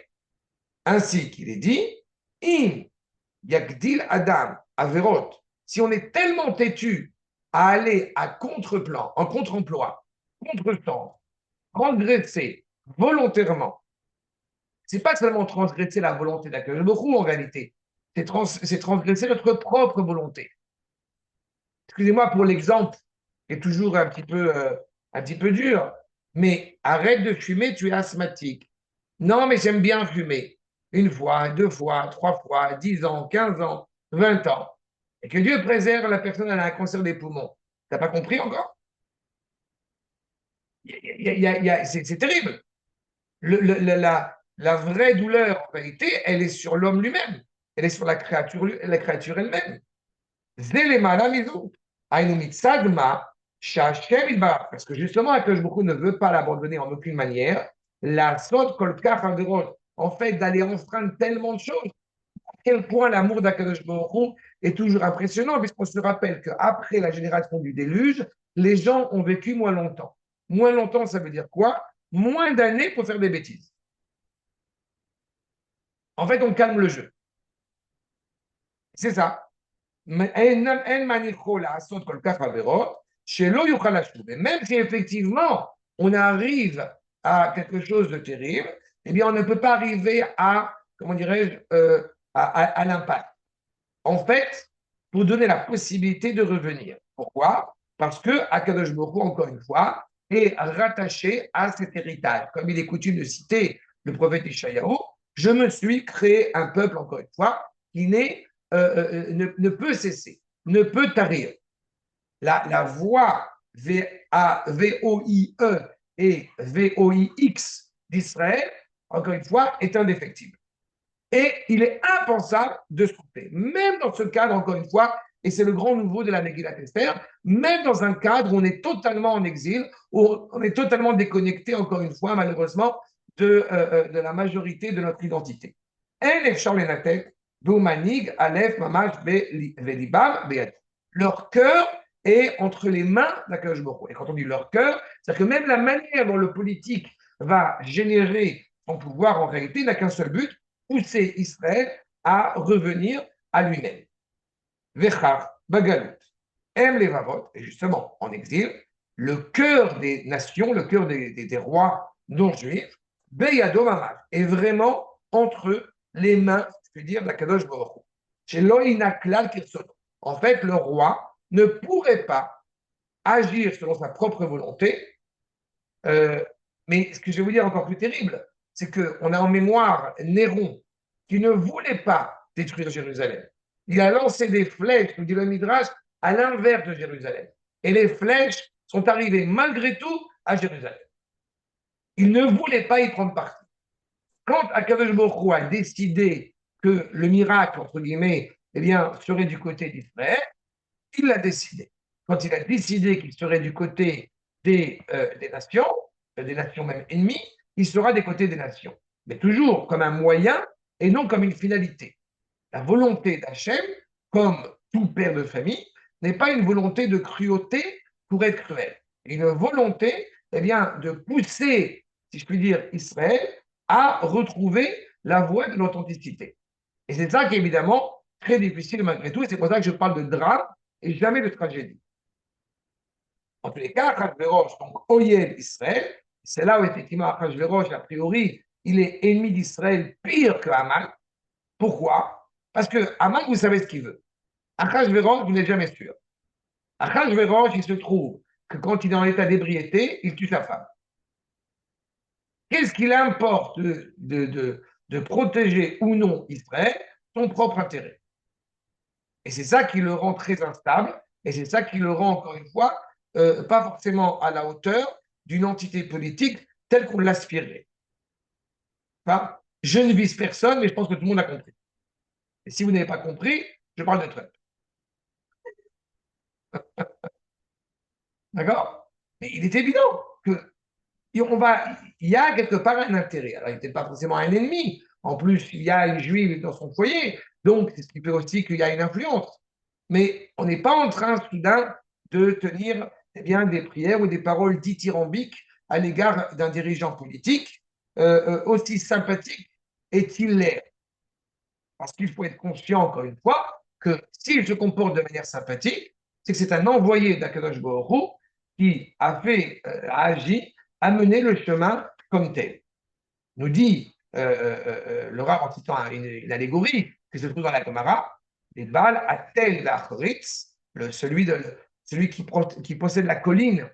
Ainsi qu'il est dit, In Yagdil Adam Averot, si on est tellement têtu à aller à contre-plan, en contre-emploi, contre-temps, transgresser volontairement, c'est pas seulement transgresser la volonté d'Akadosh Baruch Hu en réalité, c'est transgresser notre propre volonté. Excusez-moi pour l'exemple, qui est toujours un petit peu dur, mais arrête de fumer, tu es asthmatique. Non, mais j'aime bien fumer. Une fois, deux fois, trois fois, 10 ans, 15 ans, 20 ans. Et que Dieu préserve la personne à un cancer des poumons. T'as pas compris encore? C'est terrible. La vraie douleur, en réalité, elle est sur l'homme lui-même. Elle est sur la créature elle-même. Parce que justement, Akadosh Baruch Hu ne veut pas l'abandonner en aucune manière. La sot kolkach averot, en fait, d'aller enfreindre tellement de choses. À quel point l'amour d'Akadosh Baruch Hu est toujours impressionnant, puisqu'on se rappelle qu'après la génération du déluge, les gens ont vécu moins longtemps. Moins longtemps, ça veut dire quoi? Moins d'années pour faire des bêtises. En fait, on calme le jeu. C'est ça. Même si effectivement on arrive à quelque chose de terrible, eh bien on ne peut pas arriver à, comment dirais-je, à l'impact. En fait, pour donner la possibilité de revenir. Pourquoi? Parce que Akadosh Baruch Hu, encore une fois, est rattaché à cet héritage. Comme il est coutume de citer le prophète Ishayahu, je me suis créé un peuple, encore une fois, qui ne peut cesser, ne peut tarir. La voix V-A-V-O-I-E et V-O-I-X d'Israël, encore une fois, est indéfectible. Et il est impensable de se couper. Même dans ce cadre, encore une fois, et c'est le grand nouveau de la Megillat Esther, même dans un cadre où on est totalement en exil, où on est totalement déconnecté, encore une fois, malheureusement, de la majorité de notre identité. Leur cœur est entre les mains d'Akadosh Baruch Hu. Et quand on dit leur cœur, c'est-à-dire que même la manière dont le politique va générer son pouvoir, en réalité, n'a qu'un seul but, pousser Israël à revenir à lui-même. Vechar, Bagalut, aime les Vavot, et justement en exil, le cœur des nations, le cœur des rois non juifs, Beyado Mamad, est vraiment entre les mains, je veux dire, d'Akadosh Baruch Hu. Chez Loïna Klal Kirsono. En fait, le roi ne pourrait pas agir selon sa propre volonté Euh, mais ce que je vais vous dire encore plus terrible, c'est qu'on a en mémoire Néron qui ne voulait pas détruire Jérusalem. Il a lancé des flèches, nous dit le Midrash, à l'inverse de Jérusalem. Et les flèches sont arrivées malgré tout à Jérusalem. Il ne voulait pas y prendre parti. Quand Akadosh Baruch Hu a décidé que le miracle, entre guillemets, eh bien, serait du côté d'Israël, il l'a décidé. Quand il a décidé qu'il serait du côté des nations même ennemies, il sera des côtés des nations. Mais toujours comme un moyen et non comme une finalité. La volonté d'Hachem, comme tout père de famille, n'est pas une volonté de cruauté pour être cruel. Une volonté, eh bien, de pousser, si je puis dire, Israël à retrouver la voie de l'authenticité. Et c'est ça qui est évidemment très difficile malgré tout, et c'est pour ça que je parle de drame et jamais de tragédie. En tous les cas, Achashverosh, donc Oyel Israël, c'est là où effectivement Achashverosh, a priori, il est ennemi d'Israël pire que Haman. Pourquoi? Parce que Haman, vous savez ce qu'il veut. Achashverosh, vous n'êtes jamais sûr. Achashverosh, il se trouve que quand il est en état d'ébriété, il tue sa femme. Qu'est-ce qu'il importe de protéger ou non Israël? Son propre intérêt. Et c'est ça qui le rend très instable, et c'est ça qui le rend, encore une fois, pas forcément à la hauteur d'une entité politique telle qu'on l'aspirait. Enfin, je ne vise personne, mais je pense que tout le monde a compris. Et si vous n'avez pas compris, je parle de Trump. D'accord? Mais il est évident que il y a quelque part un intérêt. Alors, il n'était pas forcément un ennemi. En plus, il y a une juive dans son foyer. Donc, c'est ce qui fait aussi qu'il y a une influence. Mais on n'est pas en train, soudain, de tenir eh bien, des prières ou des paroles dithyrambiques à l'égard d'un dirigeant politique, aussi sympathique est-il l'air. Parce qu'il faut être conscient, encore une fois, que s'il se comporte de manière sympathique, c'est que c'est un envoyé d'Akadosh Baruch Hu qui a agi, a mené le chemin comme tel. Nous dit le Rav en citant une allégorie qui se trouve dans la Gemara, les balles à tel l'achritz, celui qui possède la colline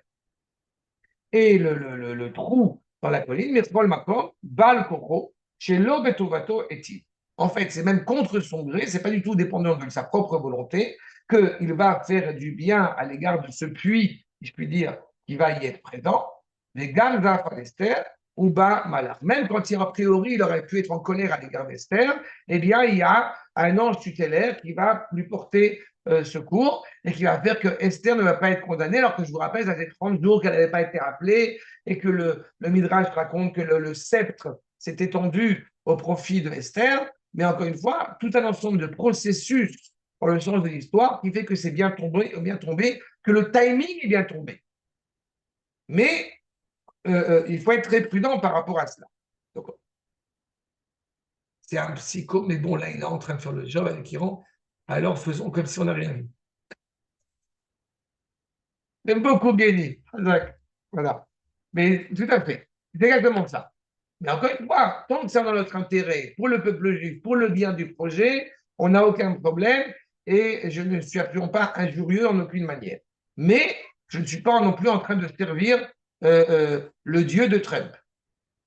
et le trou dans la colline, Mirpol Makom, Bal Koro, chez l'Obetovato est-il. En fait, c'est même contre son gré, c'est pas du tout dépendant de sa propre volonté, qu'il va faire du bien à l'égard de ce puits, si je puis dire, qui va y être présent. Les Galva Palestère, ou bas Malach. Même quand a priori il aurait pu être en colère à l'égard d'Esther, eh bien, il y a un ange tutélaire qui va lui porter secours et qui va faire que Esther ne va pas être condamnée, alors que je vous rappelle, ça fait 30 jours qu'elle n'avait pas été appelée et que le Midrash raconte que le sceptre s'est étendu au profit de Esther. Mais encore une fois, tout un ensemble de processus dans le sens de l'histoire qui fait que c'est bien tombé, que le timing est bien tombé. Mais il faut être très prudent par rapport à cela. Donc, c'est un psycho, mais bon, là, il est en train de faire le job avec Iran, alors faisons comme si on n'a rien vu. J'aime beaucoup Guéni. Voilà. Mais tout à fait. C'est exactement ça. Mais encore une fois, tant que c'est dans notre intérêt, pour le peuple juif, pour le bien du projet, on n'a aucun problème et je ne suis absolument pas injurieux en aucune manière. Mais je ne suis pas non plus en train de servir le Dieu de Trump.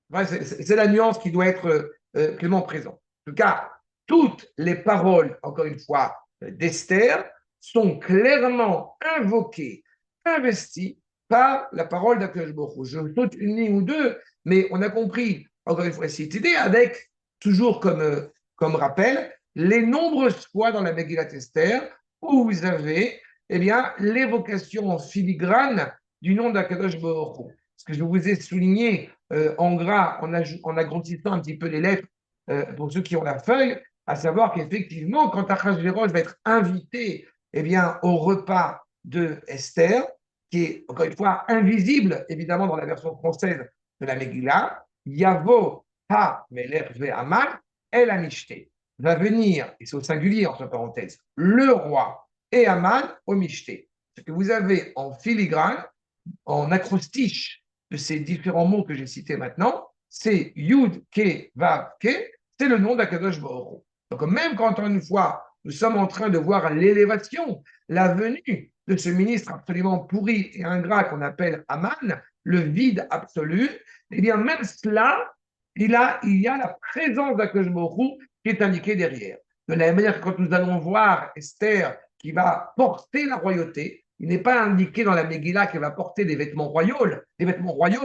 Ouais, c'est la nuance qui doit être clairement présente. En tout cas, toutes les paroles, encore une fois, d'Esther sont clairement invoquées, investies par la parole d'Akadosh Baruch Hu. Je saute une ligne ou deux, mais on a compris, encore une fois, cette idée avec, toujours comme rappel, les nombreuses fois dans la Megillat Esther où vous avez eh bien, l'évocation en filigrane du nom d'Akadosh Baruch Hu. Ce que je vous ai souligné en gras, en agrandissant un petit peu les lettres pour ceux qui ont la feuille, à savoir qu'effectivement, quand Achashverosh va être invité eh bien, au repas de Esther, qui est encore une fois invisible, évidemment, dans la version française de la Megillah, Yavo ha melech ve'aman el amishté. Va venir, et c'est au singulier entre parenthèses, le roi et Aman au mishté. Ce que vous avez en filigrane, en acrostiche de ces différents mots que j'ai cités maintenant, c'est Yud, Ke, Vav, Ke, c'est le nom d'Akadosh Baruch Hu. Donc même quand, encore une fois, nous sommes en train de voir l'élévation, la venue de ce ministre absolument pourri et ingrat qu'on appelle Aman, le vide absolu, eh bien, même cela, il y a la présence d'Akadosh Baruch Hu qui est indiquée derrière. De la même manière que quand nous allons voir Esther qui va porter la royauté, il n'est pas indiqué dans la Megillah qu'elle va porter des vêtements royaux,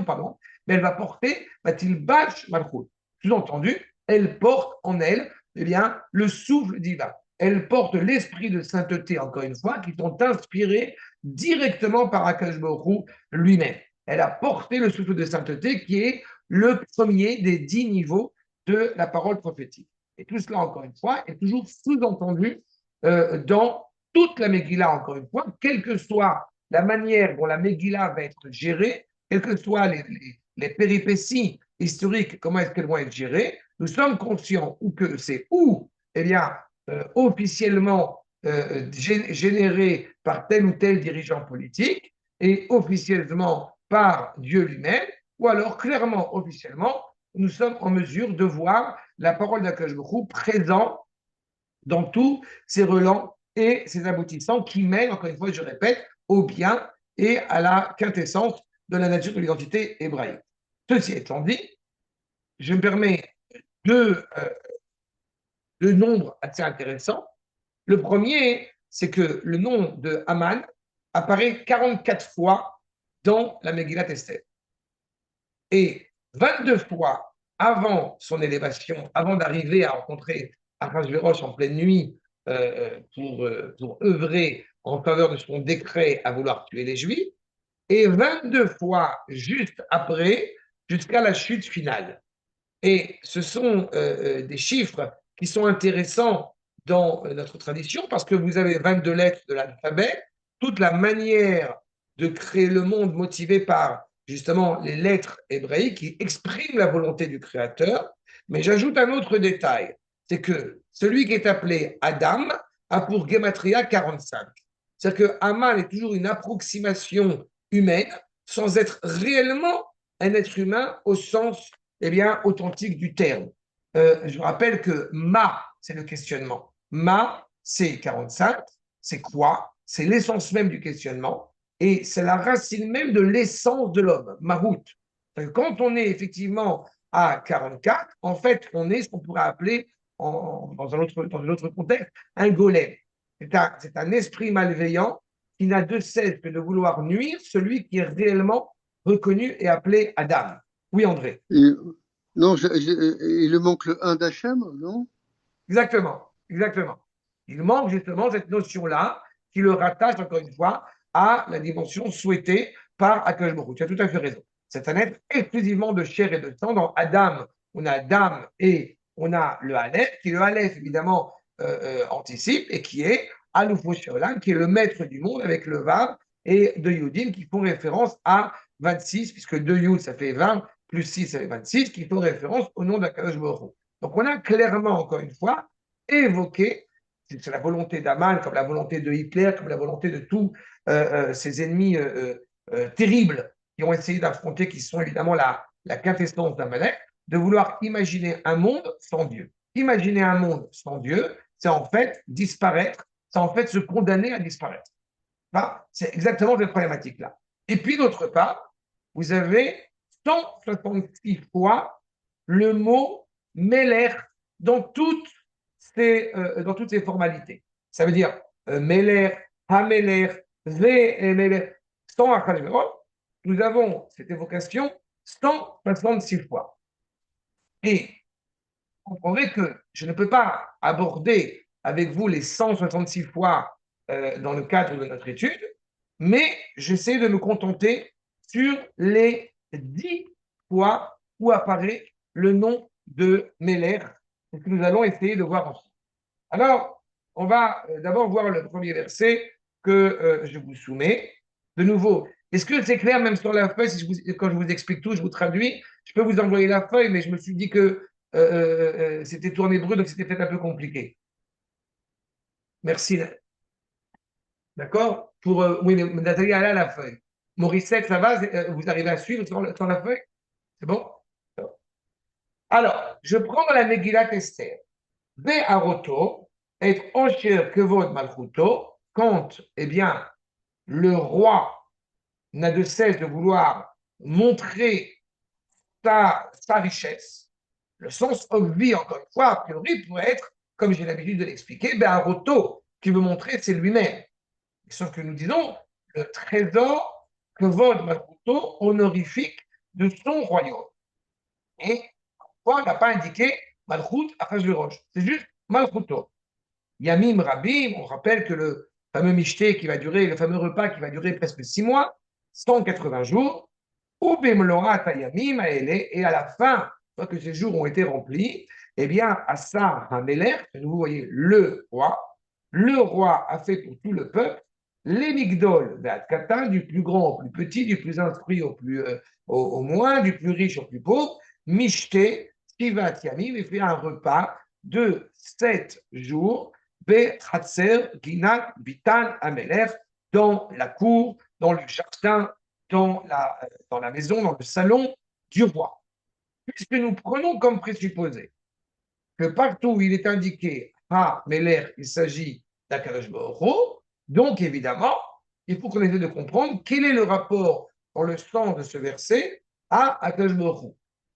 pardon, mais elle va porter Batilbash Malchut. Sous-entendu, elle porte en elle eh bien, le souffle divin. Elle porte l'esprit de sainteté, encore une fois, qui sont inspirés directement par Akash Baruch lui-même. Elle a porté le souffle de sainteté qui est le premier des 10 niveaux de la parole prophétique. Et tout cela, encore une fois, est toujours sous-entendu dans toute la Megillah, encore une fois, quelle que soit la manière dont la Megillah va être gérée, quelles que soient les péripéties historiques, comment est-ce qu'elles vont être gérées, nous sommes conscients que c'est eh bien, officiellement généré par tel ou tel dirigeant politique et officiellement par Dieu lui-même, ou alors clairement, officiellement, nous sommes en mesure de voir la parole d'Akadosh Baruch Hu présent dans tous ces relents et ces aboutissants qui mènent, encore une fois, je répète, au bien et à la quintessence de la nature de l'identité hébraïque. Ceci étant dit, je me permets deux nombres assez intéressants. Le premier, c'est que le nom de Haman apparaît 44 fois dans la Megillat Esther. Et 22 fois avant son élévation, avant d'arriver à rencontrer Ahasverosh en pleine nuit pour œuvrer en faveur de son décret à vouloir tuer les Juifs, et 22 fois juste après, jusqu'à la chute finale. Et ce sont des chiffres qui sont intéressants dans notre tradition parce que vous avez 22 lettres de l'alphabet, toute la manière de créer le monde motivée par justement les lettres hébraïques qui expriment la volonté du Créateur. Mais j'ajoute un autre détail, c'est que celui qui est appelé Adam a pour Gematria 45. C'est-à-dire que Haman est toujours une approximation humaine sans être réellement un être humain au sens authentique du terme. Je vous rappelle que ma, c'est le questionnement. Ma, c'est 45. C'est quoi? C'est l'essence même du questionnement et c'est la racine même de l'essence de l'homme, Mahout. Quand on est effectivement à 44, en fait, on est ce qu'on pourrait appeler, dans un autre contexte, un golem. C'est un esprit malveillant qui n'a de cesse que de vouloir nuire celui qui est réellement reconnu et appelé Adam. Oui, André. Non, il lui manque le 1 d'Hachem, non? Exactement, exactement. Il manque justement cette notion-là qui le rattache, encore une fois, à la dimension souhaitée par Akadosh Baruch Hu. Tu as tout à fait raison. C'est un être exclusivement de chair et de sang. Dans Adam, on a Adam et on a le Aleph, qui le Aleph, évidemment, anticipe et qui est Aloufo Sheolam, qui est le maître du monde avec le Vav et de Yudim qui font référence à 26, puisque 2 Yud, ça fait 20, plus 6, ça fait 26, qui font référence au nom d'Akadosh Baruch Hu. Donc, on a clairement, encore une fois, évoqué, c'est la volonté d'Aman, comme la volonté de Hitler, comme la volonté de tous ces ennemis terribles qui ont essayé d'affronter, qui sont évidemment la quintessence d'Amalek, de vouloir imaginer un monde sans Dieu. Imaginer un monde sans Dieu, c'est en fait disparaître, c'est en fait se condamner à disparaître. Enfin, c'est exactement cette problématique-là. Et puis, d'autre part, vous avez 166 fois le mot Meler dans toutes ces formalités. Ça veut dire Meler, Hameler, Meler, sans Achashverosh. Nous avons cette évocation 166 fois. Et vous comprendrez que je ne peux pas aborder avec vous les 166 fois dans le cadre de notre étude, mais j'essaie de me contenter sur les 10 fois où apparaît le nom de Meler, ce que nous allons essayer de voir ensemble. Alors, on va d'abord voir le premier verset que je vous soumets. De nouveau, est-ce que c'est clair même sur la feuille, quand je vous explique tout, je vous traduis, je peux vous envoyer la feuille, mais je me suis dit que c'était tout en hébreu, donc c'était peut-être un peu compliqué. Merci. D'accord. Oui, mais Nathalie, elle a la feuille. Morissette, ça va? Vous arrivez à suivre sur la feuille? C'est bon? Alors, je prends la Megillat Esther. Be'aroto, et Osher Kevod Malchuto, quand, eh bien, le roi n'a de cesse de vouloir montrer sa richesse. Le sens obvious, encore une fois, a priori, pourrait être, comme j'ai l'habitude de l'expliquer, ben, un roto qui veut montrer c'est lui-même. Sauf que nous disons le trésor que vole Malchuto honorifique de son royaume. Et pourquoi on n'a pas indiqué Malchut Achashverosh? C'est juste Malchuto. Yamim Rabim, on rappelle que le fameux Mishté qui va durer, le fameux repas qui va durer presque 6 mois, 180 jours, ou Bemloat Yamim Aele, et à la fin, une fois que ces jours ont été remplis, eh bien, Asa Hameler, vous voyez le roi a fait pour tout le peuple, les Migdol, du plus grand au plus petit, du plus instruit au moins, du plus riche au plus pauvre, Mishté, Shivat Yamim, et fait un repas de 7 jours, Bechatzer, Ginat, Bitan, Ameler, dans la cour, dans le jardin, dans la maison, dans le salon du roi. Puisque nous prenons comme présupposé que partout où il est indiqué Ha, Meler, il s'agit d'Akadosh Baruch Hu, donc évidemment, il faut qu'on essaie de comprendre quel est le rapport dans le sens de ce verset à Akadosh Baruch Hu.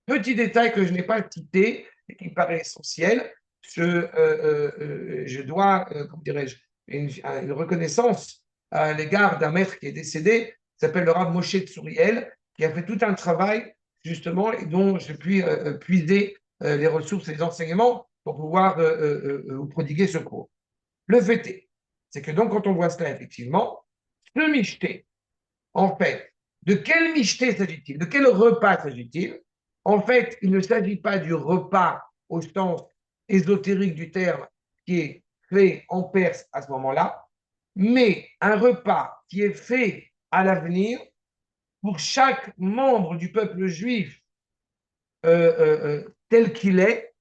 Petit détail que je n'ai pas cité et qui me paraît essentiel, je dois, comment dirais-je, une reconnaissance à l'égard d'un maître qui est décédé, qui s'appelle le Rav Moshe Tsuriel, qui a fait tout un travail justement et dont je puis puiser les ressources et les enseignements pour pouvoir vous prodiguer ce cours. Le fait est, c'est que donc quand on voit cela effectivement, ce michté, en fait, de quel michté s'agit-il? De quel repas s'agit-il? En fait, il ne s'agit pas du repas au sens ésotérique du terme qui est fait en Perse à ce moment-là, mais un repas qui est fait à l'avenir pour chaque membre du peuple juif tel qu'il est.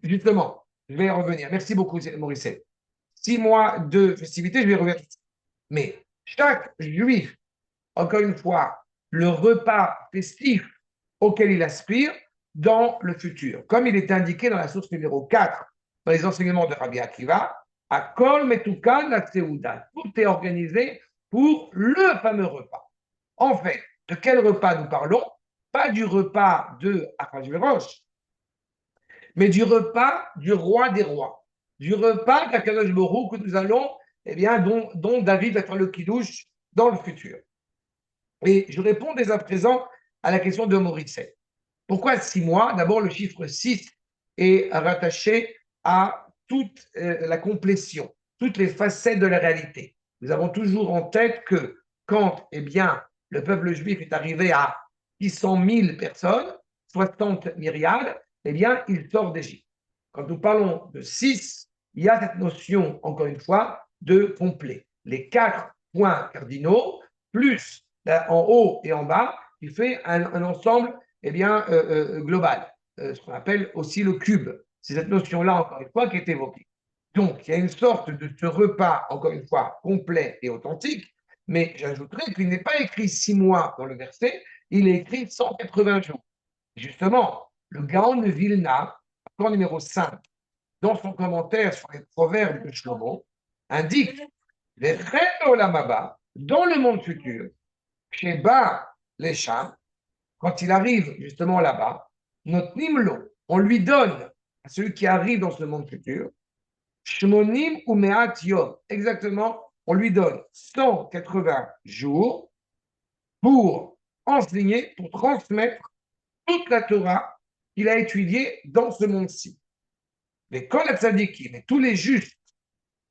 Justement, je vais y revenir. Merci beaucoup, Maurice. 6 mois de festivité, je vais y revenir. Mais chaque juif, encore une fois, le repas festif auquel il aspire dans le futur. Comme il est indiqué dans la source numéro 4, dans les enseignements de Rabbi Akiva, à Kol Metukan la Seouda. Tout est organisé pour le fameux repas. En fait, de quel repas nous parlons? Pas du repas de Achashverosh, mais du repas du roi des rois, du repas d'Akadosh Baruch que nous allons, eh bien, dont David va faire le kidouche dans le futur. Et je réponds dès à présent à la question de Maurice. Pourquoi 6 mois? D'abord, le chiffre 6 est rattaché à toute la complétion, toutes les facettes de la réalité. Nous avons toujours en tête que quand eh bien, le peuple juif est arrivé à 600 000 personnes, 60 myriades, eh bien, il sort d'Égypte. Quand nous parlons de 6, il y a cette notion, encore une fois, de complet. Les 4 points cardinaux, plus en haut et en bas, il fait un ensemble eh bien, global, ce qu'on appelle aussi le cube. C'est cette notion-là, encore une fois, qui est évoquée. Donc, il y a une sorte de ce repas, encore une fois, complet et authentique, mais j'ajouterais qu'il n'est pas écrit 6 mois dans le verset, il est écrit 180 jours. Justement, le Gaon de Vilna, rapport numéro 5, dans son commentaire sur les proverbes de Shlomo, indique les Olamaba, dans le monde futur, chez Ba les Sham, quand il arrive justement là-bas, notre Nimlo, on lui donne à celui qui arrive dans ce monde futur, Shmonim ou Meat Yom, exactement, on lui donne 180 jours pour enseigner, pour transmettre toute la Torah qu'il a étudiée dans ce monde-ci. Les Kol Tzadikim et tous les justes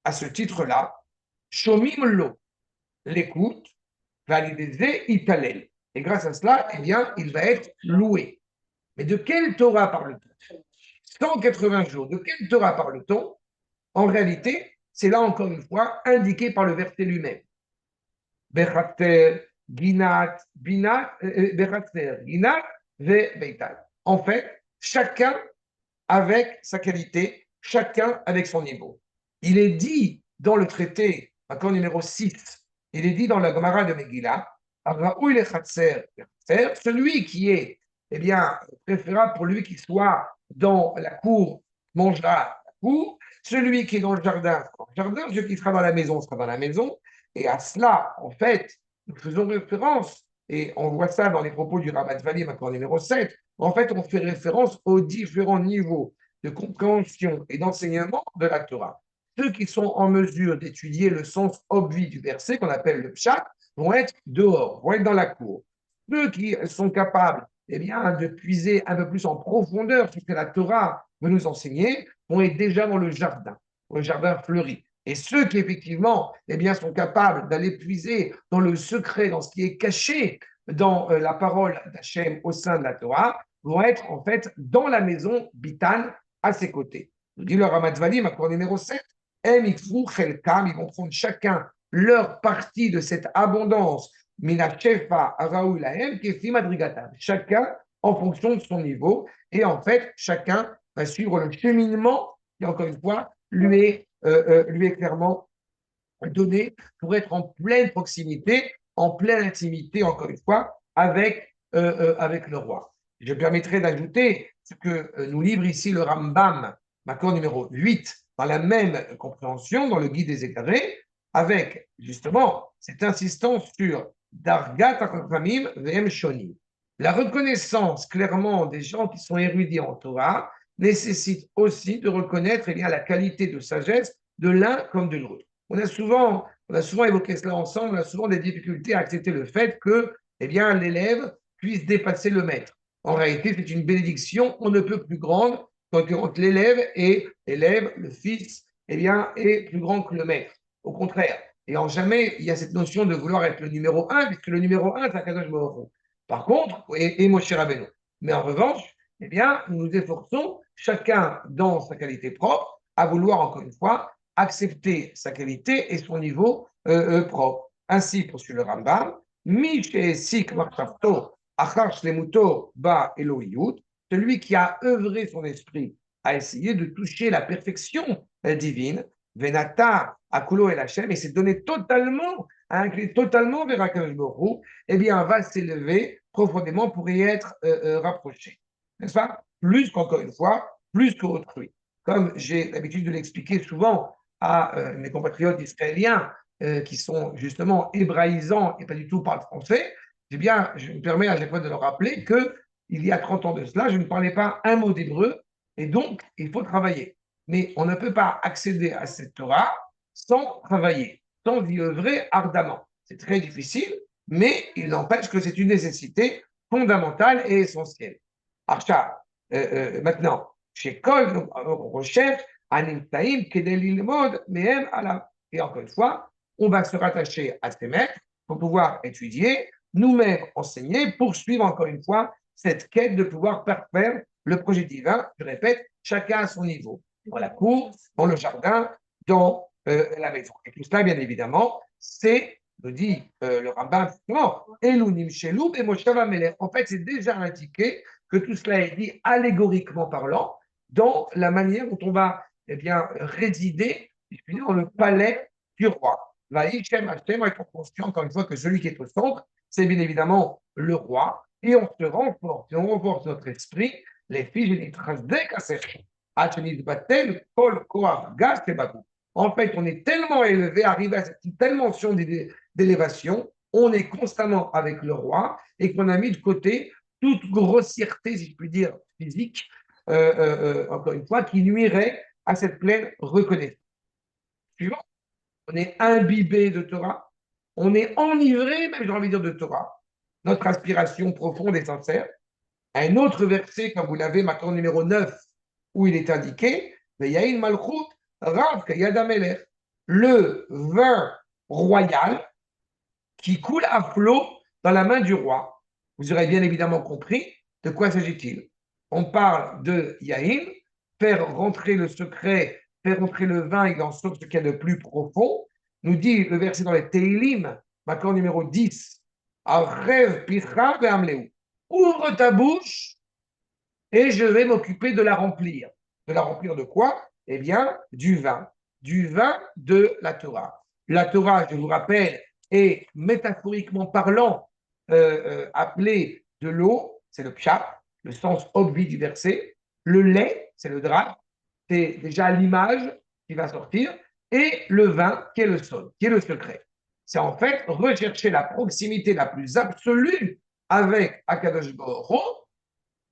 à ce titre-là, Shomim Lo, l'écoute, validé Italel. Et grâce à cela, eh bien, il va être loué. Mais de quelle Torah parle-t-on? 180 jours. De quelle Torah parle-t-on? En réalité, c'est là encore une fois indiqué par le verset lui-même. Bechater, Ginat, Binat, Bechater, Ginat, Beital. En fait, chacun avec sa qualité, chacun avec son niveau. Il est dit dans le traité, accord numéro 6, il est dit dans la Gemara de Megillah, celui qui est eh bien, préférable pour lui qui soit dans la cour mangera la cour, celui qui est dans le jardin sera dans le jardin, celui qui sera dans la maison sera dans la maison. Et à cela, en fait, nous faisons référence et on voit ça dans les propos du Ramat Valim, accord numéro 7, en fait, on fait référence aux différents niveaux de compréhension et d'enseignement de la Torah. Ceux qui sont en mesure d'étudier le sens obvi du verset, qu'on appelle le pshat, vont être dehors, vont être dans la cour. Ceux qui sont capables bien, de puiser un peu plus en profondeur sur ce que la Torah veut nous enseigner, vont être déjà dans le jardin fleuri. Et ceux qui, effectivement, bien, sont capables d'aller puiser dans le secret, dans ce qui est caché dans la parole d'Hachem au sein de la Torah, vont être en fait dans la maison Bitan à ses côtés. Nous dit le Ramat Valim, accord numéro 7, ils vont prendre chacun leur partie de cette abondance, chacun en fonction de son niveau, et en fait, chacun va suivre le cheminement qui, encore une fois, lui est clairement donné pour être en pleine proximité, en pleine intimité, encore une fois, avec le roi. Je permettrai d'ajouter ce que nous livre ici le Rambam, accord numéro 8, dans la même compréhension, dans le Guide des Égarés, avec justement cette insistance sur Dargat Akhamim Vem Shonim. La reconnaissance clairement des gens qui sont érudits en Torah nécessite aussi de reconnaître la qualité de sagesse de l'un comme de l'autre. On a souvent évoqué cela ensemble, on a souvent des difficultés à accepter le fait que l'élève puisse dépasser le maître. En réalité, c'est une bénédiction on ne peut plus grande quand l'élève est élève, le fils est plus grand que le maître. Au contraire. Et en jamais, il y a cette notion de vouloir être le numéro 1, puisque le numéro 1, c'est Akadosh Baruch Hu. Par contre, et Moshe Rabbeinu. Mais en revanche, nous nous efforçons, chacun dans sa qualité propre, à vouloir, encore une fois, accepter sa qualité et son niveau propre. Ainsi, poursuit le Rambam, celui qui a œuvré son esprit à essayer de toucher la perfection divine, Venata, Akulo et Hachem, et s'est donné totalement, à incliner totalement vers Akadosh Baruch Hu, va s'élever profondément pour y être rapproché. N'est-ce pas? Plus qu'encore une fois, plus qu'autrui. Comme j'ai l'habitude de l'expliquer souvent à mes compatriotes israéliens qui sont justement hébraïsants et pas du tout parlent français, je me permets à chaque fois de leur rappeler qu'il y a 30 ans de cela, je ne parlais pas un mot d'hébreu et donc il faut travailler. Mais on ne peut pas accéder à cette Torah sans travailler, sans y œuvrer ardemment. C'est très difficile, mais il n'empêche que c'est une nécessité fondamentale et essentielle. Maintenant, chez Kol, on recherche Anim Kedel mode, mais et encore une fois, on va se rattacher à ces maîtres pour pouvoir étudier, nous-mêmes enseigner, poursuivre encore une fois cette quête de pouvoir parfaire le projet divin. Je répète, chacun à son niveau, dans la cour, dans le jardin, dans la maison. Et tout cela, bien évidemment, c'est, nous dit le Rambam, Elunim Shelou et Moshav Amelech. En fait, c'est déjà indiqué que tout cela est dit allégoriquement parlant dans la manière dont on va résider dans le palais du roi. Vaïchem Hachem, étant conscient encore une fois que celui qui est au centre, c'est bien évidemment le roi, et on se renforce, et on renforce notre esprit, les filles, en fait, on est tellement élevé, arrivé à cette telle mention d'élévation, on est constamment avec le roi et qu'on a mis de côté toute grossièreté, si je puis dire, physique, encore une fois, qui nuirait à cette pleine reconnaissance. Suivant, on est imbibé de Torah, on est enivré, même j'ai envie de dire, de Torah, notre aspiration profonde et sincère. Un autre verset, comme vous l'avez, maintenant numéro 9, où il est indiqué, Yain Malchut, Rav Kayadameler, le vin royal qui coule à flot dans la main du roi. Vous aurez bien évidemment compris de quoi s'agit-il. On parle de Yain, faire rentrer le secret, faire rentrer le vin et en sorte ce qu'il y a de plus profond. Nous dit le verset dans les Teilim, maintenant numéro 10, Arrev Picha ve'amleu. Ouvre ta bouche et je vais m'occuper de la remplir. De la remplir de quoi? Eh bien, du vin. Du vin de la Torah. La Torah, je vous rappelle, est métaphoriquement parlant appelée de l'eau, c'est le pshat, le sens obvi du verset. Le lait, c'est le drap, c'est déjà l'image qui va sortir. Et le vin, qui est le sol, qui est le secret. c'est en fait rechercher la proximité la plus absolue avec Akadosh Baruch Hu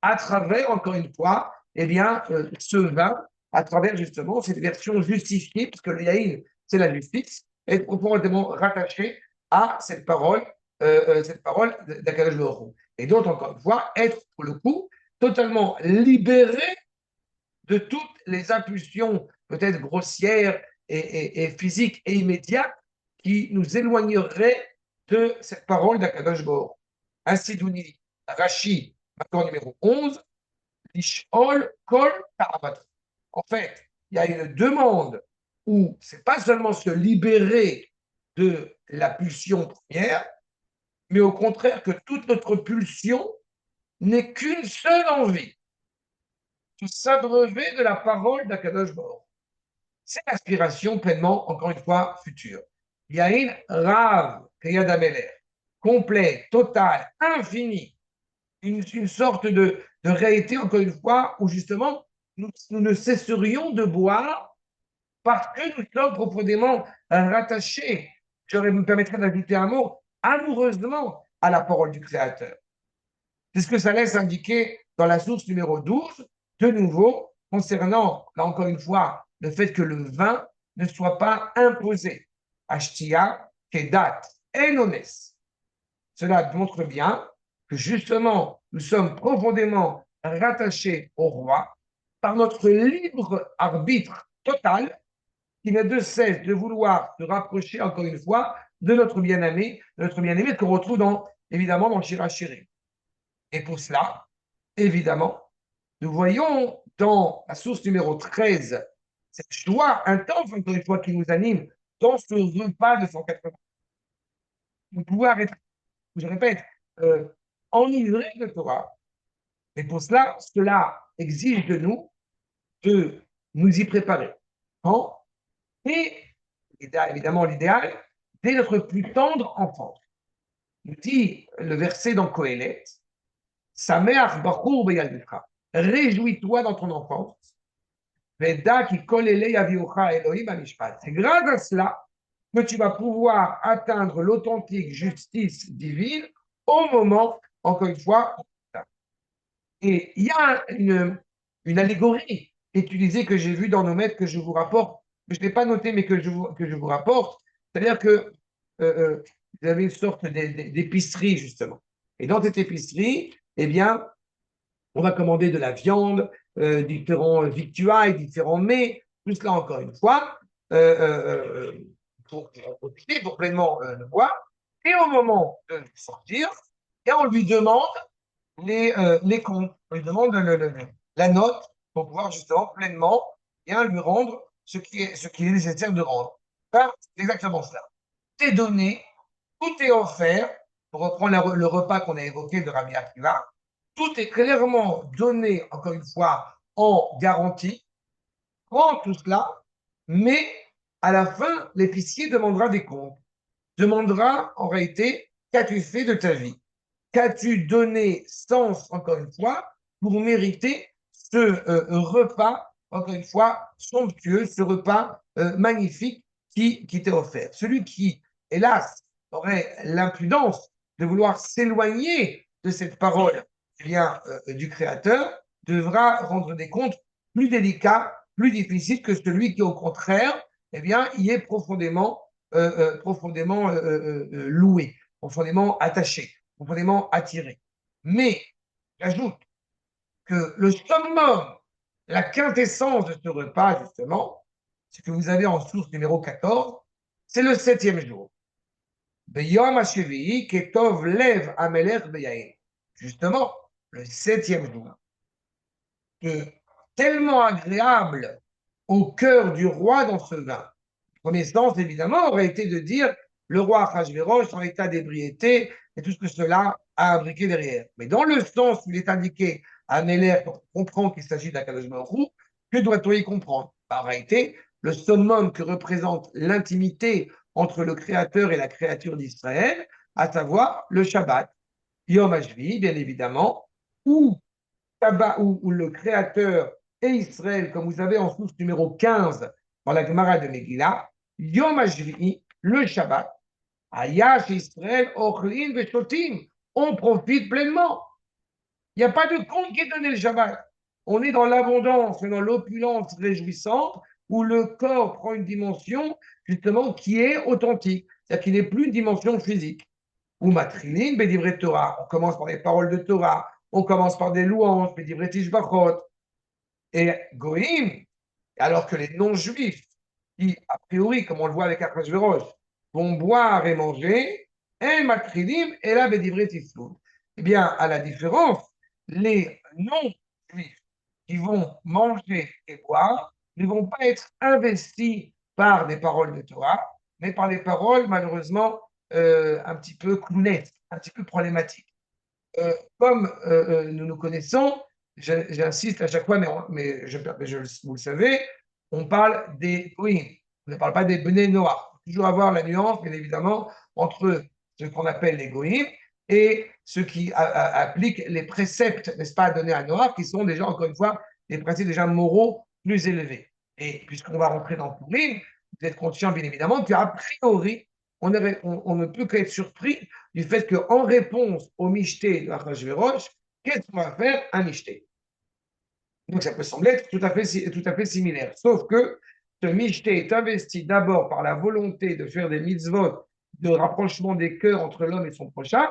à travers, encore une fois, eh bien, ce vin, à travers justement cette version justifiée, parce que le yaïn, c'est la justice, est profondément rattaché à cette parole d'Akadosh Baruch Hu. Et donc, encore une fois, être, pour le coup, totalement libéré de toutes les impulsions, peut-être grossières et physiques et immédiates, qui nous éloigneraient de cette parole d'Akadosh Baruch Hu. Ainsi, Douni, Rashi, accord numéro 11, Lishol Kol Ta'avat. En fait, il y a une demande où c'est pas seulement se libérer de la pulsion première, mais au contraire que toute notre pulsion n'est qu'une seule envie, de s'abreuver de la parole d'Akadosh Baruch. C'est l'aspiration pleinement, encore une fois, future. Il y a une rave, Kriyad Ameler, complet, total, infini, une sorte de réalité, encore une fois, où justement, nous ne cesserions de boire parce que nous sommes profondément rattachés, je me permettrai d'ajouter un mot, amoureusement à la parole du Créateur. C'est ce que ça laisse indiquer dans la source numéro 12, de nouveau, concernant, là encore une fois, le fait que le vin ne soit pas imposé. Ashtia, Kedat, Enones. Cela montre bien que justement, nous sommes profondément rattachés au roi par notre libre arbitre total qui n'a de cesse de vouloir se rapprocher, encore une fois, de notre bien-aimé, qu'on retrouve évidemment dans Shirachiré. Et pour cela, évidemment, nous voyons dans la source numéro 13 cette joie intense, encore une fois, qui nous anime dans ce repas de 180. Nous pouvoir être, je répète, enivrés de Torah. Et pour cela, cela exige de nous de nous y préparer. Quand et évidemment, l'idéal, dès notre plus tendre enfance. Nous dit le verset dans Kohelet, Sameach Bachour Beyaldecha, réjouis-toi dans ton enfance, Veda qui kolele yaviocha Elohim amishpat. C'est grâce à cela que tu vas pouvoir atteindre l'authentique justice divine au moment, encore une fois, et il y a une allégorie utilisée que j'ai vue dans nos maîtres que je vous rapporte, que je n'ai pas noté, mais que je vous rapporte. C'est-à-dire que vous avez une sorte d'épicerie, justement. Et dans cette épicerie, eh bien, on va commander de la viande, différents victuailles, différents mets, tout cela encore une fois, pour profiter, pour pleinement le boire. Et au moment de sortir, et on lui demande les comptes. On lui demande la note pour pouvoir justement pleinement bien lui rendre ce qui est nécessaire de rendre. Enfin, c'est exactement cela. Tout est donné, tout est offert, pour reprendre le repas qu'on a évoqué de Rabbi Akiva, tout est clairement donné, encore une fois, en garantie. Prends tout cela, mais à la fin, l'épicier demandera des comptes. Demandera en réalité, qu'as-tu fait de ta vie? Qu'as-tu donné sens, encore une fois, pour mériter ce repas, encore une fois, somptueux, ce repas magnifique qui t'est offert? Celui qui, hélas, aurait l'impudence de vouloir s'éloigner de cette parole du Créateur devra rendre des comptes plus délicats, plus difficiles que celui qui, au contraire, y est profondément loué, profondément attaché, profondément attiré. Mais j'ajoute que le summum, la quintessence de ce repas, justement, ce que vous avez en source numéro 14, c'est le 7e jour. Beyom Hashevi'i Ketov Lev Amelech Beyaïn. Justement, le 7e jour. Tellement agréable au cœur du roi dans ce vin. Le premier sens, évidemment, aurait été de dire le roi Achashverosh en état d'ébriété et tout ce que cela a imbriqué derrière. Mais dans le sens où il est indiqué à Meller pour comprendre qu'il s'agit d'un Kadosh Baruch Hu, que doit-on y comprendre? En réalité, le summum que représente l'intimité entre le Créateur et la créature d'Israël, à savoir le Shabbat, Yom HaShvi, bien évidemment, où le Créateur et Israël, comme vous avez en source numéro 15 dans la Gemara de Megillah, Yom HaShvi, le Shabbat, Ayash Israël, Ochlin, Veshotim. On profite pleinement. Il n'y a pas de compte qui est donné le Shabbat. On est dans l'abondance, dans l'opulence réjouissante, où le corps prend une dimension, justement, qui est authentique. C'est-à-dire qu'il n'est plus une dimension physique. Ou matrilin, bedivret Torah. On commence par des paroles de Torah, on commence par des louanges, bedivret Tishbachot. Et Goïm, alors que les non-juifs, qui, a priori, comme on le voit avec Achashverosh, vont boire et manger, et matrilim, et là, bedivret Tisloum. Eh bien, à la différence, les non-juifs qui vont manger et boire ne vont pas être investis par des paroles de Torah, mais par des paroles, malheureusement, un petit peu clownettes, un petit peu problématiques. Comme nous nous connaissons, j'insiste à chaque fois, vous le savez, on parle des oui, on ne parle pas des Bnei Noach. Il faut toujours avoir la nuance, bien évidemment, entre ce qu'on appelle les Goïm et ceux qui appliquent les préceptes, n'est-ce pas, donnés à Noach, qui sont déjà, encore une fois, des principes déjà moraux plus élevés. Et puisqu'on va rentrer dans Purim, vous êtes conscient, bien évidemment, qu'à priori, on ne peut qu'être surpris du fait qu'en réponse au michté de Achashverosh, qu'est-ce qu'on va faire? Un michté. Donc ça peut sembler être tout à fait similaire. Sauf que ce michté est investi d'abord par la volonté de faire des mitzvot de rapprochement des cœurs entre l'homme et son prochain,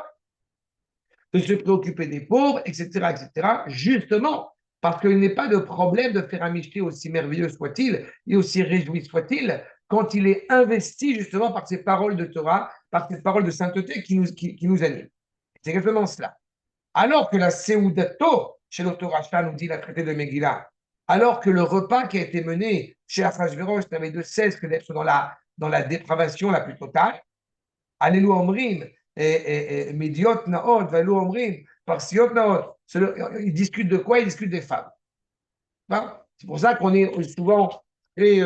de se préoccuper des pauvres, etc., etc., justement parce qu'il n'est pas de problème de faire un michté aussi merveilleux soit-il et aussi réjoui soit-il quand il est investi justement par ces paroles de Torah, par ces paroles de sainteté qui nous animent. C'est exactement cela. Alors que la Seudato, chez l'Autoracha, nous dit la traité de Megillah, alors que le repas qui a été mené chez Achashverosh n'avait de cesse que d'être dans la dépravation la plus totale, Alelu Omrim, et Mediot Naot, Valou Omrim, Parsiot Naot, ils discutent de quoi? Ils discutent des femmes. C'est pour ça qu'on est souvent très,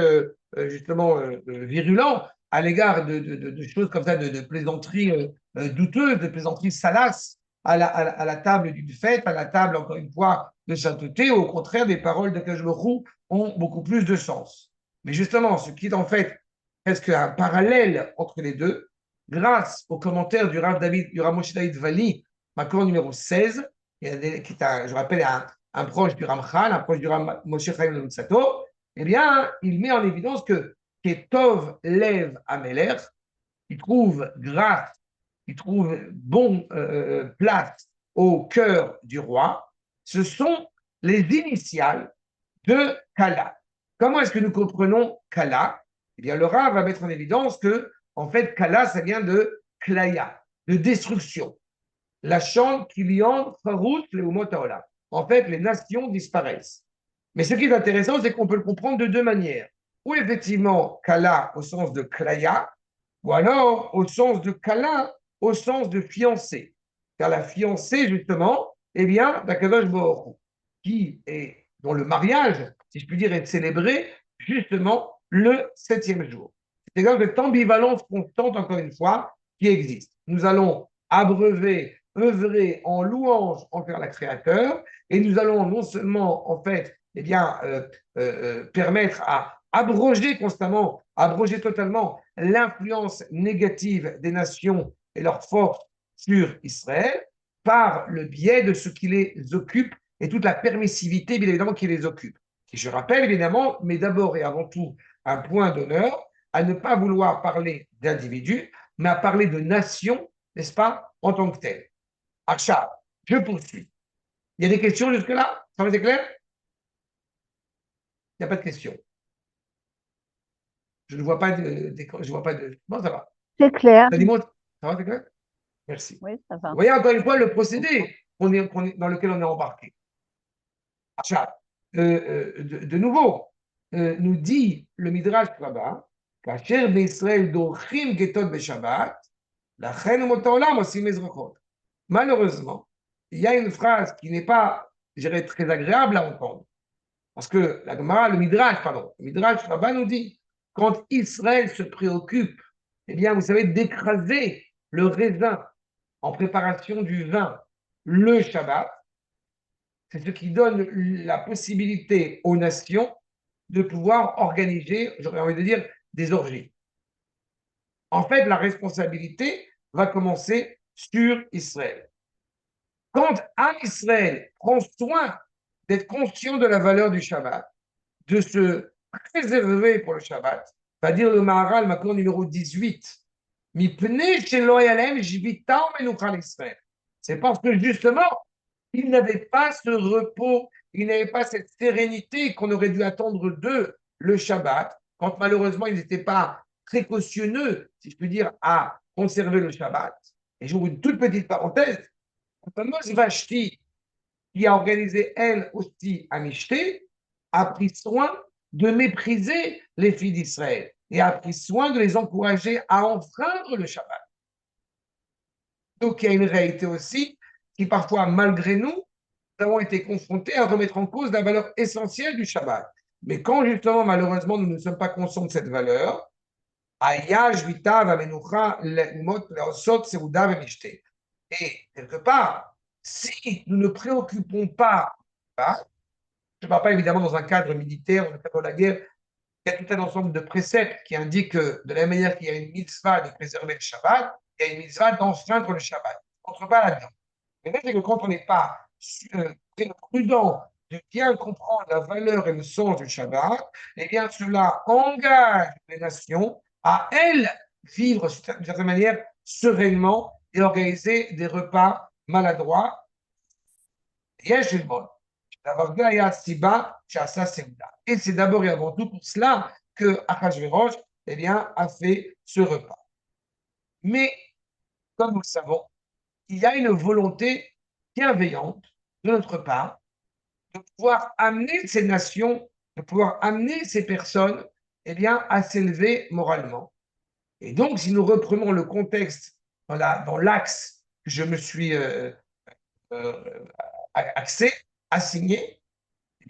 justement virulent à l'égard de choses comme ça, de plaisanteries douteuses, de plaisanteries salaces à la table d'une fête, à la table, encore une fois, de sainteté. Au contraire, des paroles de Kajmerou ont beaucoup plus de sens. Mais justement, ce qui est en fait presque un parallèle entre les deux, grâce aux commentaires du Rav David, du Rav Moshe David Vali, Makor numéro 16, qui est je rappelle, un proche du Ramchal, un proche du Moshe Chaim Lutzato, eh bien, il met en évidence que Ketov lève Ameler, il trouve grâce, il trouve bon place au cœur du roi. Ce sont les initiales de Kala. Comment est-ce que nous comprenons Kala? Eh bien, le Rav va mettre en évidence que, en fait, Kala, ça vient de Klaya, de destruction. La chambre qui liant Farout le Umotaola. En fait, les nations disparaissent. Mais ce qui est intéressant, c'est qu'on peut le comprendre de deux manières. Ou effectivement, Kala au sens de Klaya, ou alors au sens de Kala, au sens de fiancée. Car la fiancée, justement, eh bien, d'Akadosh Baruch qui est, dont le mariage, si je puis dire, est célébré justement le 7e jour. C'est donc cette ambivalence constante, encore une fois, qui existe. Nous allons abreuver, œuvrer en louange envers la Créateur, et nous allons non seulement, en fait, eh bien, permettre à abroger constamment, abroger totalement l'influence négative des nations et leur force sur Israël par le biais de ce qui les occupe et toute la permissivité, bien évidemment, qui les occupe. Et je rappelle, évidemment, mais d'abord et avant tout, un point d'honneur à ne pas vouloir parler d'individus, mais à parler de nations, n'est-ce pas, en tant que telles. Achab, je poursuis. Il y a des questions jusque-là? Ça va être clair? Il n'y a pas de questions. Je ne vois pas je vois pas de. Bon, ça va. C'est clair. Ça va, c'est clair? Merci. Oui, ça va. Vous voyez encore une fois le procédé dans lequel on est embarqué. Achab, de nouveau, nous dit le Midrash là-bas, Kacher d'Israël dorchim getot beshabbat, la chen motaolam osim ezrochot. Malheureusement, il y a une phrase qui n'est pas, je dirais, très agréable à entendre. Parce que le Midrash là-bas nous dit, quand Israël se préoccupe, eh bien, vous savez, d'écraser le raisin en préparation du vin le Shabbat, c'est ce qui donne la possibilité aux nations de pouvoir organiser, j'aurais envie de dire, des orgies. En fait, la responsabilité va commencer sur Israël. Quand un Israël prend soin d'être conscient de la valeur du Shabbat, de se préserver pour le Shabbat, va dire le Maharal, Makor numéro 18, c'est parce que justement, il n'avait pas ce repos, il n'avait pas cette sérénité qu'on aurait dû attendre d'eux le Shabbat, quand malheureusement ils n'étaient pas précautionneux, si je puis dire, à conserver le Shabbat. Et j'ouvre une toute petite parenthèse, la fameuse Vashti, qui a organisé elle aussi à Michté, a pris soin de mépriser les filles d'Israël et a pris soin de les encourager à enfreindre le Shabbat. Donc il y a une réalité aussi qui parfois, malgré nous, nous avons été confrontés à remettre en cause la valeur essentielle du Shabbat. Mais quand justement, malheureusement, nous ne sommes pas conscients de cette valeur, et quelque part, si nous ne préoccupons pas, je ne parle pas évidemment dans un cadre militaire, dans le cadre de la guerre, il y a tout un ensemble de préceptes qui indiquent que de la même manière qu'il y a une mitzvah de préserver le Shabbat, il y a une mitzvah d'enfreindre le Shabbat. On ne rentre pas là-dedans. Mais c'est que quand on n'est pas très prudent de bien comprendre la valeur et le sens du Shabbat, eh bien cela engage les nations à, elles, vivre d'une certaine manière sereinement et organiser des repas maladroits. Et c'est d'abord et avant tout pour cela que Achashverosh a fait ce repas. Mais, comme nous le savons, il y a une volonté bienveillante de notre part de pouvoir amener ces nations, de pouvoir amener ces personnes à s'élever moralement. Et donc, si nous reprenons le contexte dans l'axe que je me suis assigné,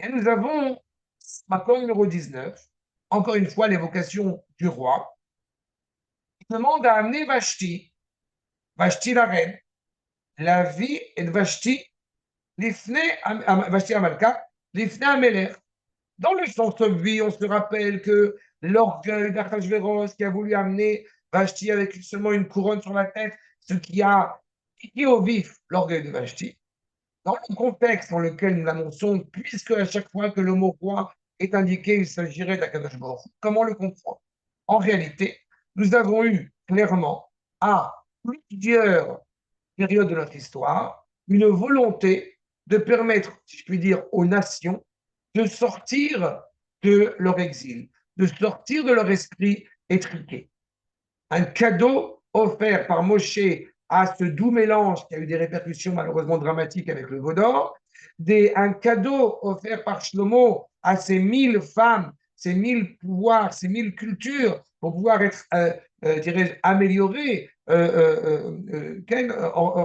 nous avons Makor numéro 19, encore une fois l'évocation du roi, qui demande à amener Vashti la reine, la vie et de Vashti, Vashti Amalka, l'ifne Amelech. Dans le sens de vie, on se rappelle que l'orgueil d'Achashverosh qui a voulu amener Vashti avec seulement une couronne sur la tête, ce qui a piqué au vif l'orgueil de Vashti. Dans le contexte dans lequel nous l'annonçons, puisque à chaque fois que le mot roi est indiqué, il s'agirait d'Akadosh Baruch Hu, comment le comprendre? En réalité, nous avons eu clairement, à plusieurs périodes de notre histoire, une volonté de permettre, si je puis dire, aux nations de sortir de leur exil, de sortir de leur esprit étriqué. Un cadeau offert par Moshe à ce doux mélange qui a eu des répercussions malheureusement dramatiques avec le veau d'or, un cadeau offert par Shlomo à ces 1000 femmes, ces 1000 pouvoirs, ces 1000 cultures pour pouvoir être, améliorées,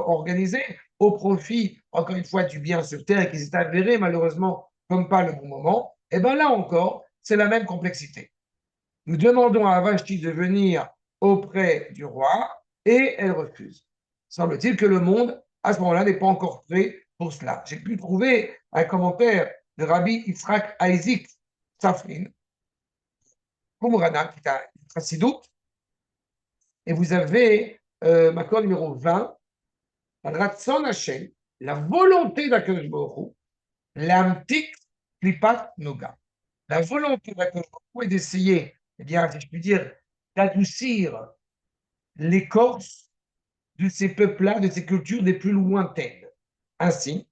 organisées au profit, encore une fois, du bien sur terre et qui s'est avéré malheureusement comme pas le bon moment. Et bien là encore, c'est la même complexité. Nous demandons à Vashti de venir auprès du roi et elle refuse. Semble-t-il que le monde, à ce moment-là, n'est pas encore prêt pour cela. J'ai pu trouver un commentaire de Rabbi Yitzhak Isaac Safrin, Qumrana, qui est un chassidoute, et vous avez Makor numéro 20, Ratson Hashem, la volonté d'Akadosh Baruch Hu, l'amtik klipat noga. La volonté d'Akadosh Baruch Hu est d'essayer, si je puis dire, d'adoucir l'écorce de ces peuples-là, de ces cultures les plus lointaines. Ainsi,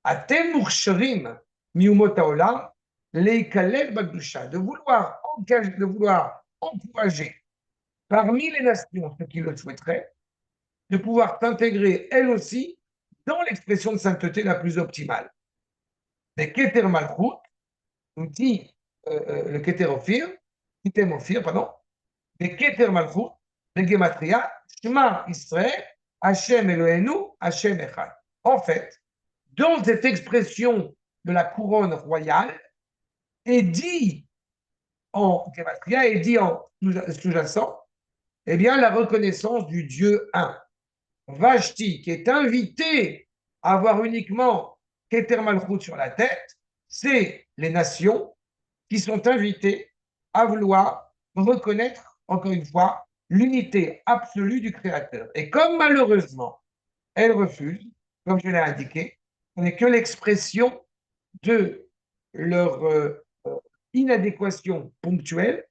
Atem Mursharim Miumot Haolam, Leikalel Bagdusha, de vouloir encourager parmi les nations, ceux qui le souhaiteraient, de pouvoir s'intégrer elles aussi dans l'expression de sainteté la plus optimale. Les Keter Malchut, nous dit le Keter Ophir, les Keter Malchut, les Gematria, Shema Israël, Hashem Eloheinu, Hashem Echad. En fait, dans cette expression de la couronne royale, est dit en Gematria, est dit en sous-jacent, la reconnaissance du Dieu un. Vashti, qui est invité à avoir uniquement Keter Malchut sur la tête, c'est les nations qui sont invitées à vouloir reconnaître, encore une fois, l'unité absolue du Créateur. Et comme malheureusement, elle refuse, comme je l'ai indiqué, ce n'est que l'expression de leur inadéquation ponctuelle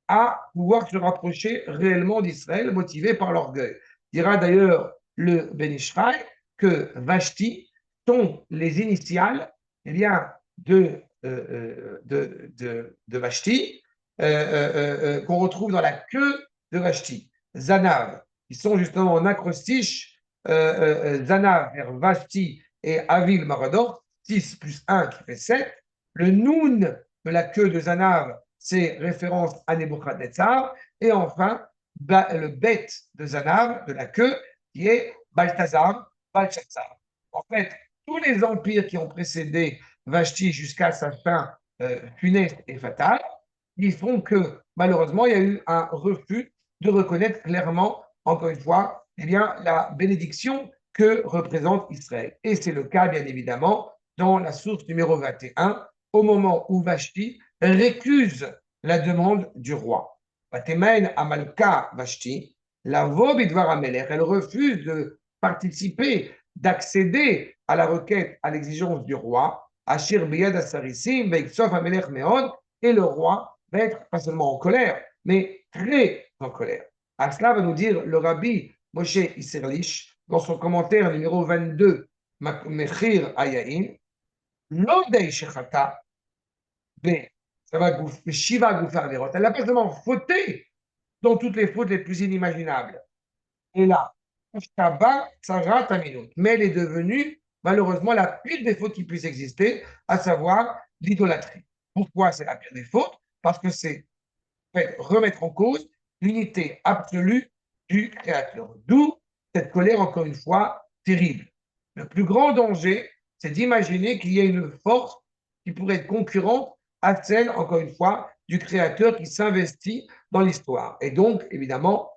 à pouvoir se rapprocher réellement d'Israël, motivé par l'orgueil. Dira d'ailleurs le Ben Ishraï que Vashti sont les initiales eh bien, de Vashti, qu'on retrouve dans la queue de Vashti. Zanav, qui sont justement en acrostiche, Zanav vers Vashti et Avil Marador, 6 plus 1 qui fait 7. Le Noun de la queue de Zanav, c'est référence à Nebuchadnezzar. Et enfin, le Bet de Zanav, de la queue, qui est Balthazar, Belshazzar. En fait, tous les empires qui ont précédé Vashti jusqu'à sa fin funeste et fatale, ils font que, malheureusement, il y a eu un refus de reconnaître clairement, encore une fois, eh bien, la bénédiction que représente Israël. Et c'est le cas, bien évidemment, dans la source numéro 21, au moment où Vashti récuse la demande du roi. Vatemain Amalka Vashti, la Vobidvar Amelech, elle refuse de participer, d'accéder à la requête, à l'exigence du roi, Ashir Biyad Asarisim, Veiksof Amelech Meod, et le roi va être pas seulement en colère, mais très en colère. À cela va nous dire le rabbi Moshe Isserlich dans son commentaire numéro 22, Mechir Ayain, Lodei Shechata, ça va Shiva Goufa Averot. Elle n'a pas seulement fauté dans toutes les fautes les plus inimaginables. Et là, mais elle est devenue malheureusement la pire des fautes qui puisse exister, à savoir l'idolâtrie. Pourquoi c'est la pire des fautes? Parce que c'est en fait, remettre en cause l'unité absolue du Créateur. D'où cette colère, encore une fois, terrible. Le plus grand danger, c'est d'imaginer qu'il y a une force qui pourrait être concurrente à celle, encore une fois, du Créateur qui s'investit dans l'histoire. Et donc, évidemment,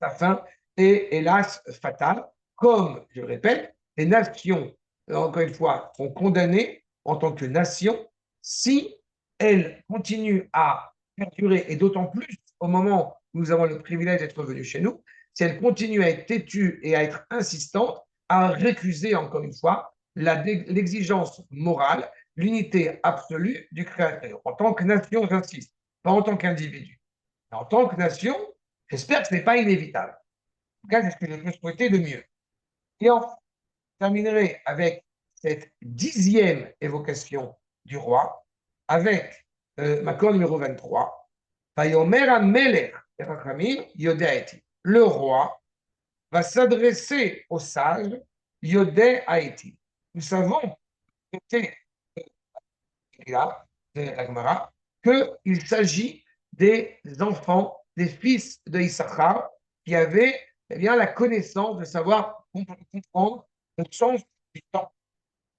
sa fin est hélas fatale, comme, je le répète, les nations, encore une fois, sont condamnées en tant que nation si elles continuent à perdurer, et d'autant plus au moment où nous avons le privilège d'être venus chez nous, si elles continuent à être têtues et à être insistantes, à récuser, encore une fois, l'exigence morale, l'unité absolue du Créateur. En tant que nation, j'insiste, pas en tant qu'individu. En tant que nation, j'espère que ce n'est pas inévitable. En tout cas, c'est ce que je peux souhaiter de mieux. Et enfin, je terminerai avec cette 10e évocation du roi, avec ma corde numéro 23. Le roi va s'adresser aux sages Yodé Haïti. Nous savons, c'était de la Gemara, qu'il s'agit des enfants, des fils de Issachar, qui avaient eh bien, la connaissance de savoir comprendre le sens du temps.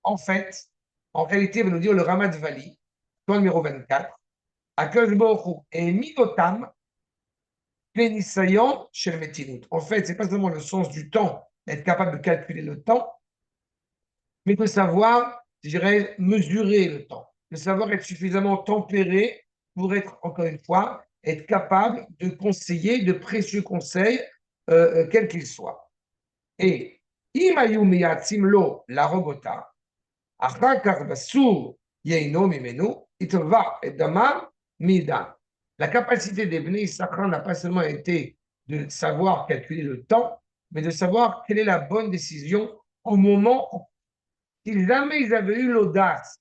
En fait, en réalité, il va nous dire le Ramat Vali, point numéro 24, Akash Baruch et Midotam, Plenisayon chez le Metinut. En fait, ce n'est pas seulement le sens du temps, être capable de calculer le temps, mais de savoir, je dirais, mesurer le temps, de savoir être suffisamment tempéré pour être, encore une fois, être capable de conseiller de précieux conseils, quels qu'ils soient. Et, Imayumiya Timlo la Rogota, Achakar Basur Yeino Mimenu, Itova et Damar Mida. La capacité des Bnei Issachar n'a pas seulement été de savoir calculer le temps, mais de savoir quelle est la bonne décision au moment où si jamais ils avaient eu l'audace,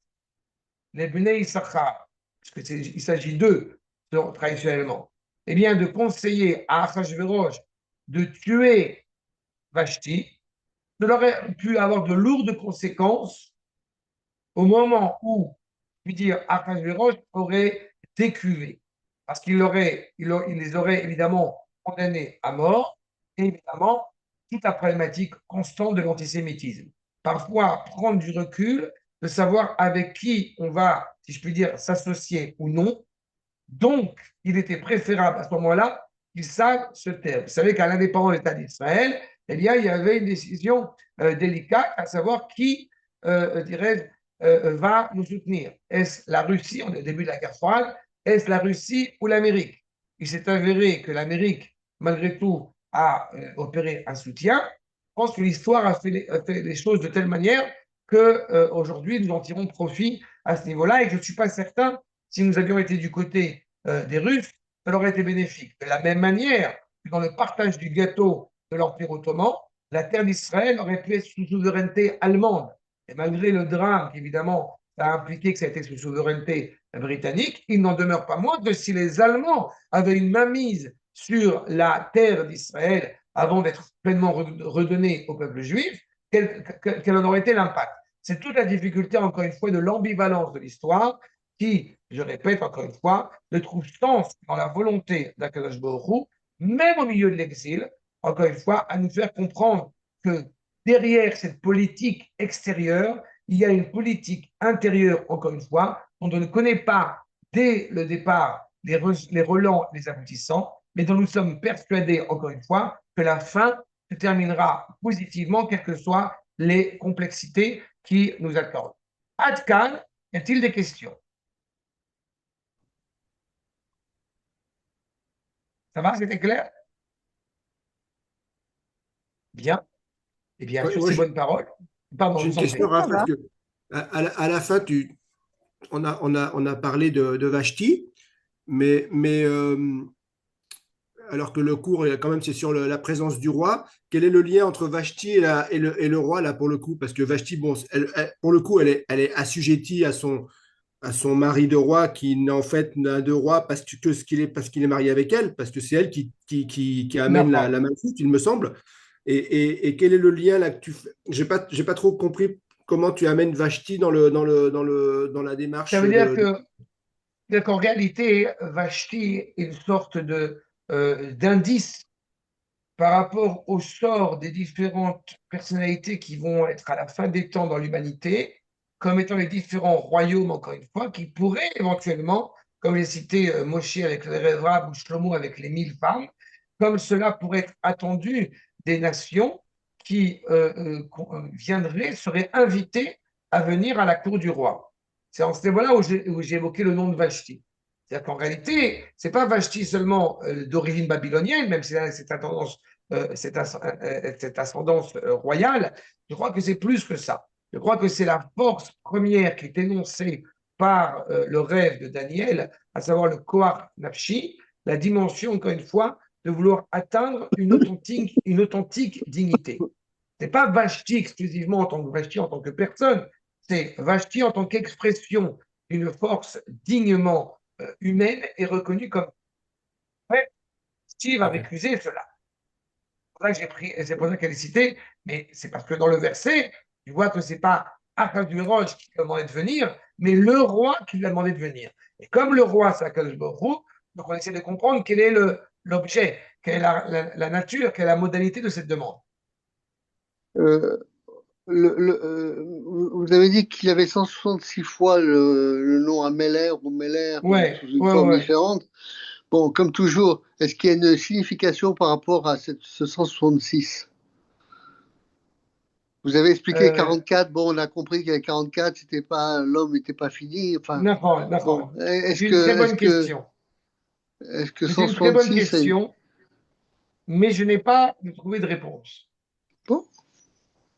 les Bnei Issachar, parce qu'il s'agit d'eux traditionnellement, eh bien de conseiller à Achashverosh de tuer Vashti, cela aurait pu avoir de lourdes conséquences au moment où, je veux dire, Achashverosh aurait décuvé, parce qu'il les aurait évidemment condamnés à mort, et évidemment toute la problématique constante de l'antisémitisme. Parfois, prendre du recul, de savoir avec qui on va, si je puis dire, s'associer ou non. Donc, il était préférable à ce moment-là qu'ils savent se taire. Vous savez qu'à l'indépendance de l'État d'Israël, eh bien, il y avait une décision délicate, à savoir qui, dirais va nous soutenir. Est-ce la Russie, on est au début de la guerre froide, est-ce la Russie ou l'Amérique? il s'est avéré que l'Amérique, malgré tout, a opéré un soutien, je pense que l'histoire a fait les choses de telle manière que aujourd'hui nous en tirons profit à ce niveau-là et que je ne suis pas certain, si nous avions été du côté des Russes, ça aurait été bénéfique. De la même manière que dans le partage du gâteau de l'Empire ottoman, la terre d'Israël aurait pu être sous souveraineté allemande. Et malgré le drame, évidemment, ça a impliqué que ça a été sous souveraineté britannique, il n'en demeure pas moins que si les Allemands avaient une mainmise sur la terre d'Israël avant d'être pleinement redonnée au peuple juif, quel en aurait été l'impact. C'est toute la difficulté, encore une fois, de l'ambivalence de l'histoire qui, je répète encore une fois, ne trouve sens dans la volonté d'Akadosh Baruch Hu, même au milieu de l'exil, encore une fois, à nous faire comprendre que derrière cette politique extérieure, il y a une politique intérieure, encore une fois, dont on ne connaît pas dès le départ les relents, les aboutissants, mais dont nous sommes persuadés, encore une fois, que la fin se terminera positivement, quelles que soient les complexités qui nous accordent. Adkan, y a-t-il des questions? Ça va, c'était clair? Bien. Eh bien, Ouais, sur moi, ces bonnes paroles, pardon, j'ai je une vous en question, prie. Ça Raph, parce va. que à la fin, on a parlé de Vashti, mais alors que le cours, quand même, c'est sur la présence du roi. Quel est le lien entre Vashti et le roi, là, pour le coup? Parce que Vashti, bon, pour le coup, elle est assujettie à son mari de roi, qui en fait n'a de roi parce qu'il est marié avec elle, parce que c'est elle qui amène D'accord. la malchute, il me semble. Et quel est le lien là que tu fais? J'ai pas trop compris comment tu amènes Vashti dans la Ça démarche veut dire de... qu'en réalité, Vashti est une sorte d'indice par rapport au sort des différentes personnalités qui vont être à la fin des temps dans l'humanité, comme étant les différents royaumes, encore une fois, qui pourraient éventuellement, comme j'ai cité Moshe avec le rêve Rab ou Shlomo avec les 1000 femmes, comme cela pourrait être attendu des nations qui viendraient, seraient invitées à venir à la cour du roi. C'est en ce niveau-là où j'ai évoqué le nom de Vashti. C'est-à-dire qu'en réalité, ce n'est pas Vashti seulement d'origine babylonienne, même si c'est la tendance cette ascendance royale, je crois que c'est plus que ça. Je crois que c'est la force première qui est énoncée par le rêve de Daniel, à savoir le Koach Nafshi, la dimension, encore une fois, de vouloir atteindre une authentique dignité. Ce n'est pas Vashti exclusivement en tant que Vashti, en tant que personne, c'est Vashti en tant qu'expression d'une force dignement humaine et reconnue comme. Ouais, Steve a Ok. récusé cela pour ça que j'ai pris, c'est pour ça qu'elle est citée, mais c'est parce que dans le verset, tu vois que c'est pas Achashverosh qui lui a demandé de venir, mais le roi qui lui a demandé de venir. Et comme le roi, c'est Akadosh Baruch Hu, donc on essaie de comprendre quel est l'objet, quelle est la nature, quelle est la modalité de cette demande. Euh, vous avez dit qu'il y avait 166 fois le nom Améler ou Meller Ouais, sous une ouais, forme ouais. différente. Bon, comme toujours, est-ce qu'il y a une signification par rapport à ce 166? Vous avez expliqué Euh, 44. Bon, on a compris qu'il y avait 44. C'était pas l'homme n'était pas fini. Enfin, d'accord, bon, d'accord. C'est une très bonne question. est-ce que C'est une très bonne 166 est question, mais je n'ai pas trouvé de réponse. bon?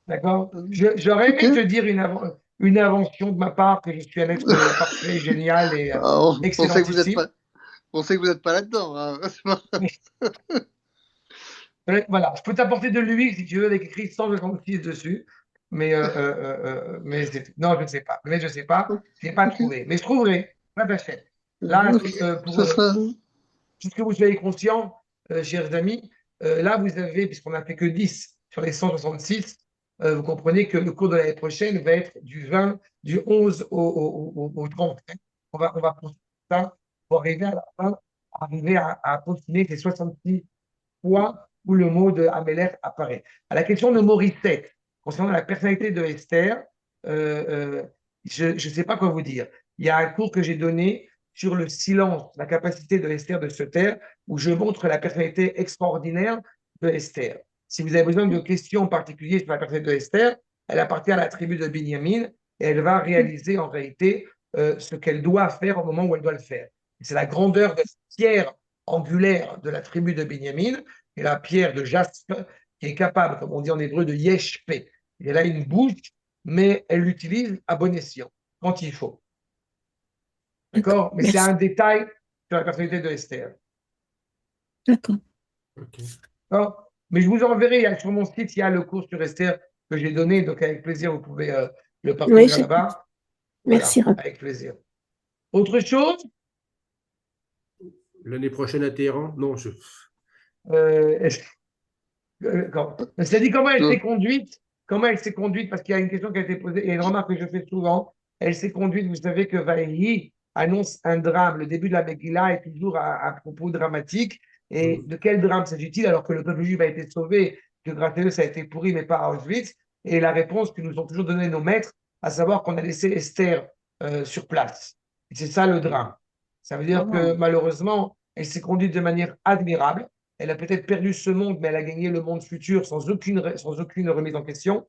D'accord? J'aurais Ok. aimé te dire une invention de ma part, que je suis un être parfait, génial et On sait que vous n'êtes excellentissime. pas, on sait que vous n'êtes pas là-dedans, hein. Mais voilà, je peux t'apporter de l'huile si tu veux, avec écrit 166 dessus. Non, je ne sais pas. Mais je ne sais pas. Je n'ai pas Ok. trouvé. Mais je trouverai. Pas t'achète. Là, Ok. pour Ce sera. juste que vous soyez conscients, chers amis, là, vous avez, puisqu'on n'a fait que 10 sur les 166, vous comprenez que le cours de l'année prochaine va être du 11 au 30. On va poursuivre ça pour arriver à la fin, arriver à continuer ces 66 fois où le mot de Améler apparaît. À la question de Morissette, concernant la personnalité de Esther, je ne sais pas quoi vous dire. Il y a un cours que j'ai donné sur le silence, la capacité de Esther de se taire, où je montre la personnalité extraordinaire de Esther. Si vous avez besoin de questions particulières sur la personnalité de Esther, elle appartient à la tribu de Binyamin et elle va réaliser en réalité ce qu'elle doit faire au moment où elle doit le faire. C'est la grandeur de Pierre angulaire de la tribu de Binyamin, et la pierre de jaspe, qui est capable, comme on dit en hébreu, de yeshpé. Elle a une bouche, mais elle l'utilise à bon escient, quand il faut. D'accord? Mais c'est Merci. un détail sur la personnalité de Esther. D'accord. Ok. D'accord? Mais je vous enverrai, sur mon site, il y a le cours sur Esther que j'ai donné, donc avec plaisir, vous pouvez le Oui, parcourir là-bas. merci, Voilà, Rav. avec plaisir. Autre chose, L'année prochaine à Téhéran? Non, est-ce c'est-à-dire comment elle Non. s'est conduite, parce qu'il y a une question qui a été posée, et une remarque que je fais souvent, elle s'est conduite, vous savez que Vaïli annonce un drame, le début de la Megillah est toujours à propos dramatique, et de quel drame s'agit-il alors que le peuple juif a été sauvé, que grâce à eux ça a été pourri, mais pas à Auschwitz, et la réponse que nous ont toujours donné nos maîtres, à savoir qu'on a laissé Esther sur place. Et c'est ça le drame. Ça veut dire que malheureusement, elle s'est conduite de manière admirable. Elle a peut-être perdu ce monde, mais elle a gagné le monde futur sans aucune remise en question.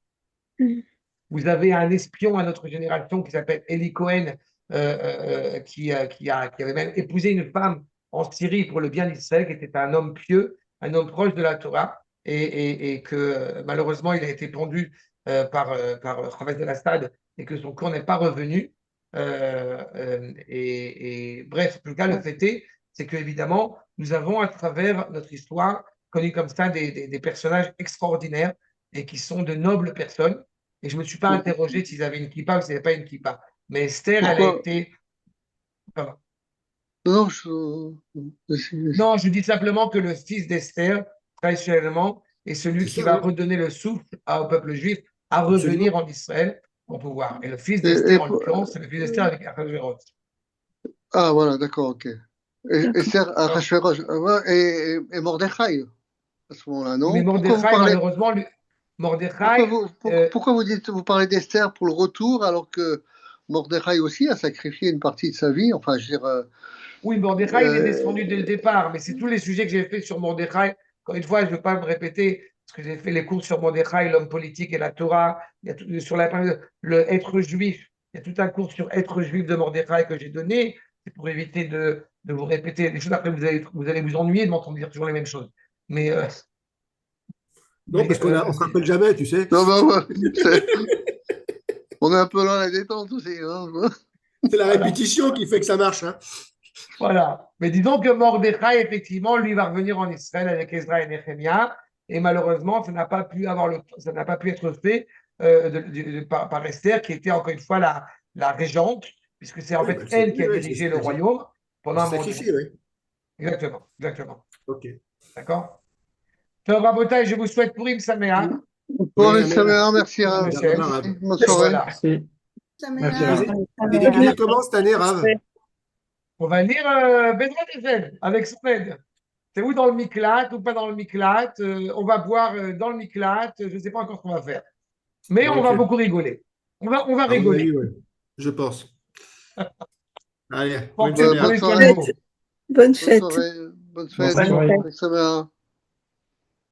Mm. Vous avez un espion à notre génération qui s'appelle Eli Cohen, qui avait même épousé une femme en Syrie pour le bien d'Israël, qui était un homme pieux, un homme proche de la Torah, et que malheureusement, il a été pendu par Hamas el-Assad et que son corps n'est pas revenu. Bref, en tout cas, le fait est, c'est qu'évidemment, nous avons à travers notre histoire connu comme ça des personnages extraordinaires et qui sont de nobles personnes. Et je ne me suis pas interrogé s'ils avaient une kippa ou s'ils n'avaient pas une kippa. Mais Esther, elle a Pourquoi? été. Pardon. Non, Non, je dis simplement que le fils d'Esther, traditionnellement, est celui c'est qui ça, va oui. redonner le souffle au peuple juif à Absolument. revenir en Israël au pouvoir. Et le fils et- d'Esther, en et- l'occurrence, c'est le fils d'Esther avec Achashverosh. ah, voilà, d'accord, ok. Et D'accord. Esther, Achashverosh, ouais, et Mordechai, à ce moment-là, Mais non? Mordechai, malheureusement, Mordechai, Pourquoi vous parlez d'Esther pour le retour alors que Mordechai aussi a sacrifié une partie de sa vie? Enfin, je veux dire, oui, Mordechai, il est descendu dès le départ, mais c'est tous les sujets que j'ai fait sur Mordechai. Encore une fois, je ne veux pas me répéter, parce que j'ai fait les cours sur Mordechai, l'homme politique et la Torah. Il y a tout, sur le être juif. Il y a tout un cours sur être juif de Mordechai que j'ai donné. C'est pour éviter de vous répéter des choses. Après, vous allez vous ennuyer de m'entendre dire toujours les mêmes choses. Mais, Non, parce qu'on ne se rappelle jamais, tu sais. non, on est un peu dans la détente aussi, hein. C'est la répétition qui fait que ça marche. Hein. voilà. Mais disons que Mordechai, effectivement, lui va revenir en Israël avec Ezra et Nehemiah. Et malheureusement, ça n'a pas pu être fait par Esther, qui était encore une fois la régente, puisque c'est en Oui, fait elle qui a oui, dirigé le royaume pendant un c'est moment. sacrifié, oui. Exactement, exactement. Ok. D'accord? Donc, Rabotai, je vous souhaite Purim Sameach. Bon, Oui, les Saméas, merci, Bonne bonne soirée. Voilà. Merci. Merci, Rav. Et tu lis comment cette année, Rav? On va lire Bezrat Hashem avec son aide. C'est où dans le Miklat ou pas dans le Miklat. On va boire dans le Miklat. Je ne sais pas encore ce qu'on va faire. Mais on va Ok. beaucoup rigoler. On va À mon rigoler. avis, oui. Je pense. Allez, Bon, bonne Bonne prenez semaine. soin soirée. de vous. Bonne fête. Bonne Bonne fête. soirée. Les Saméas.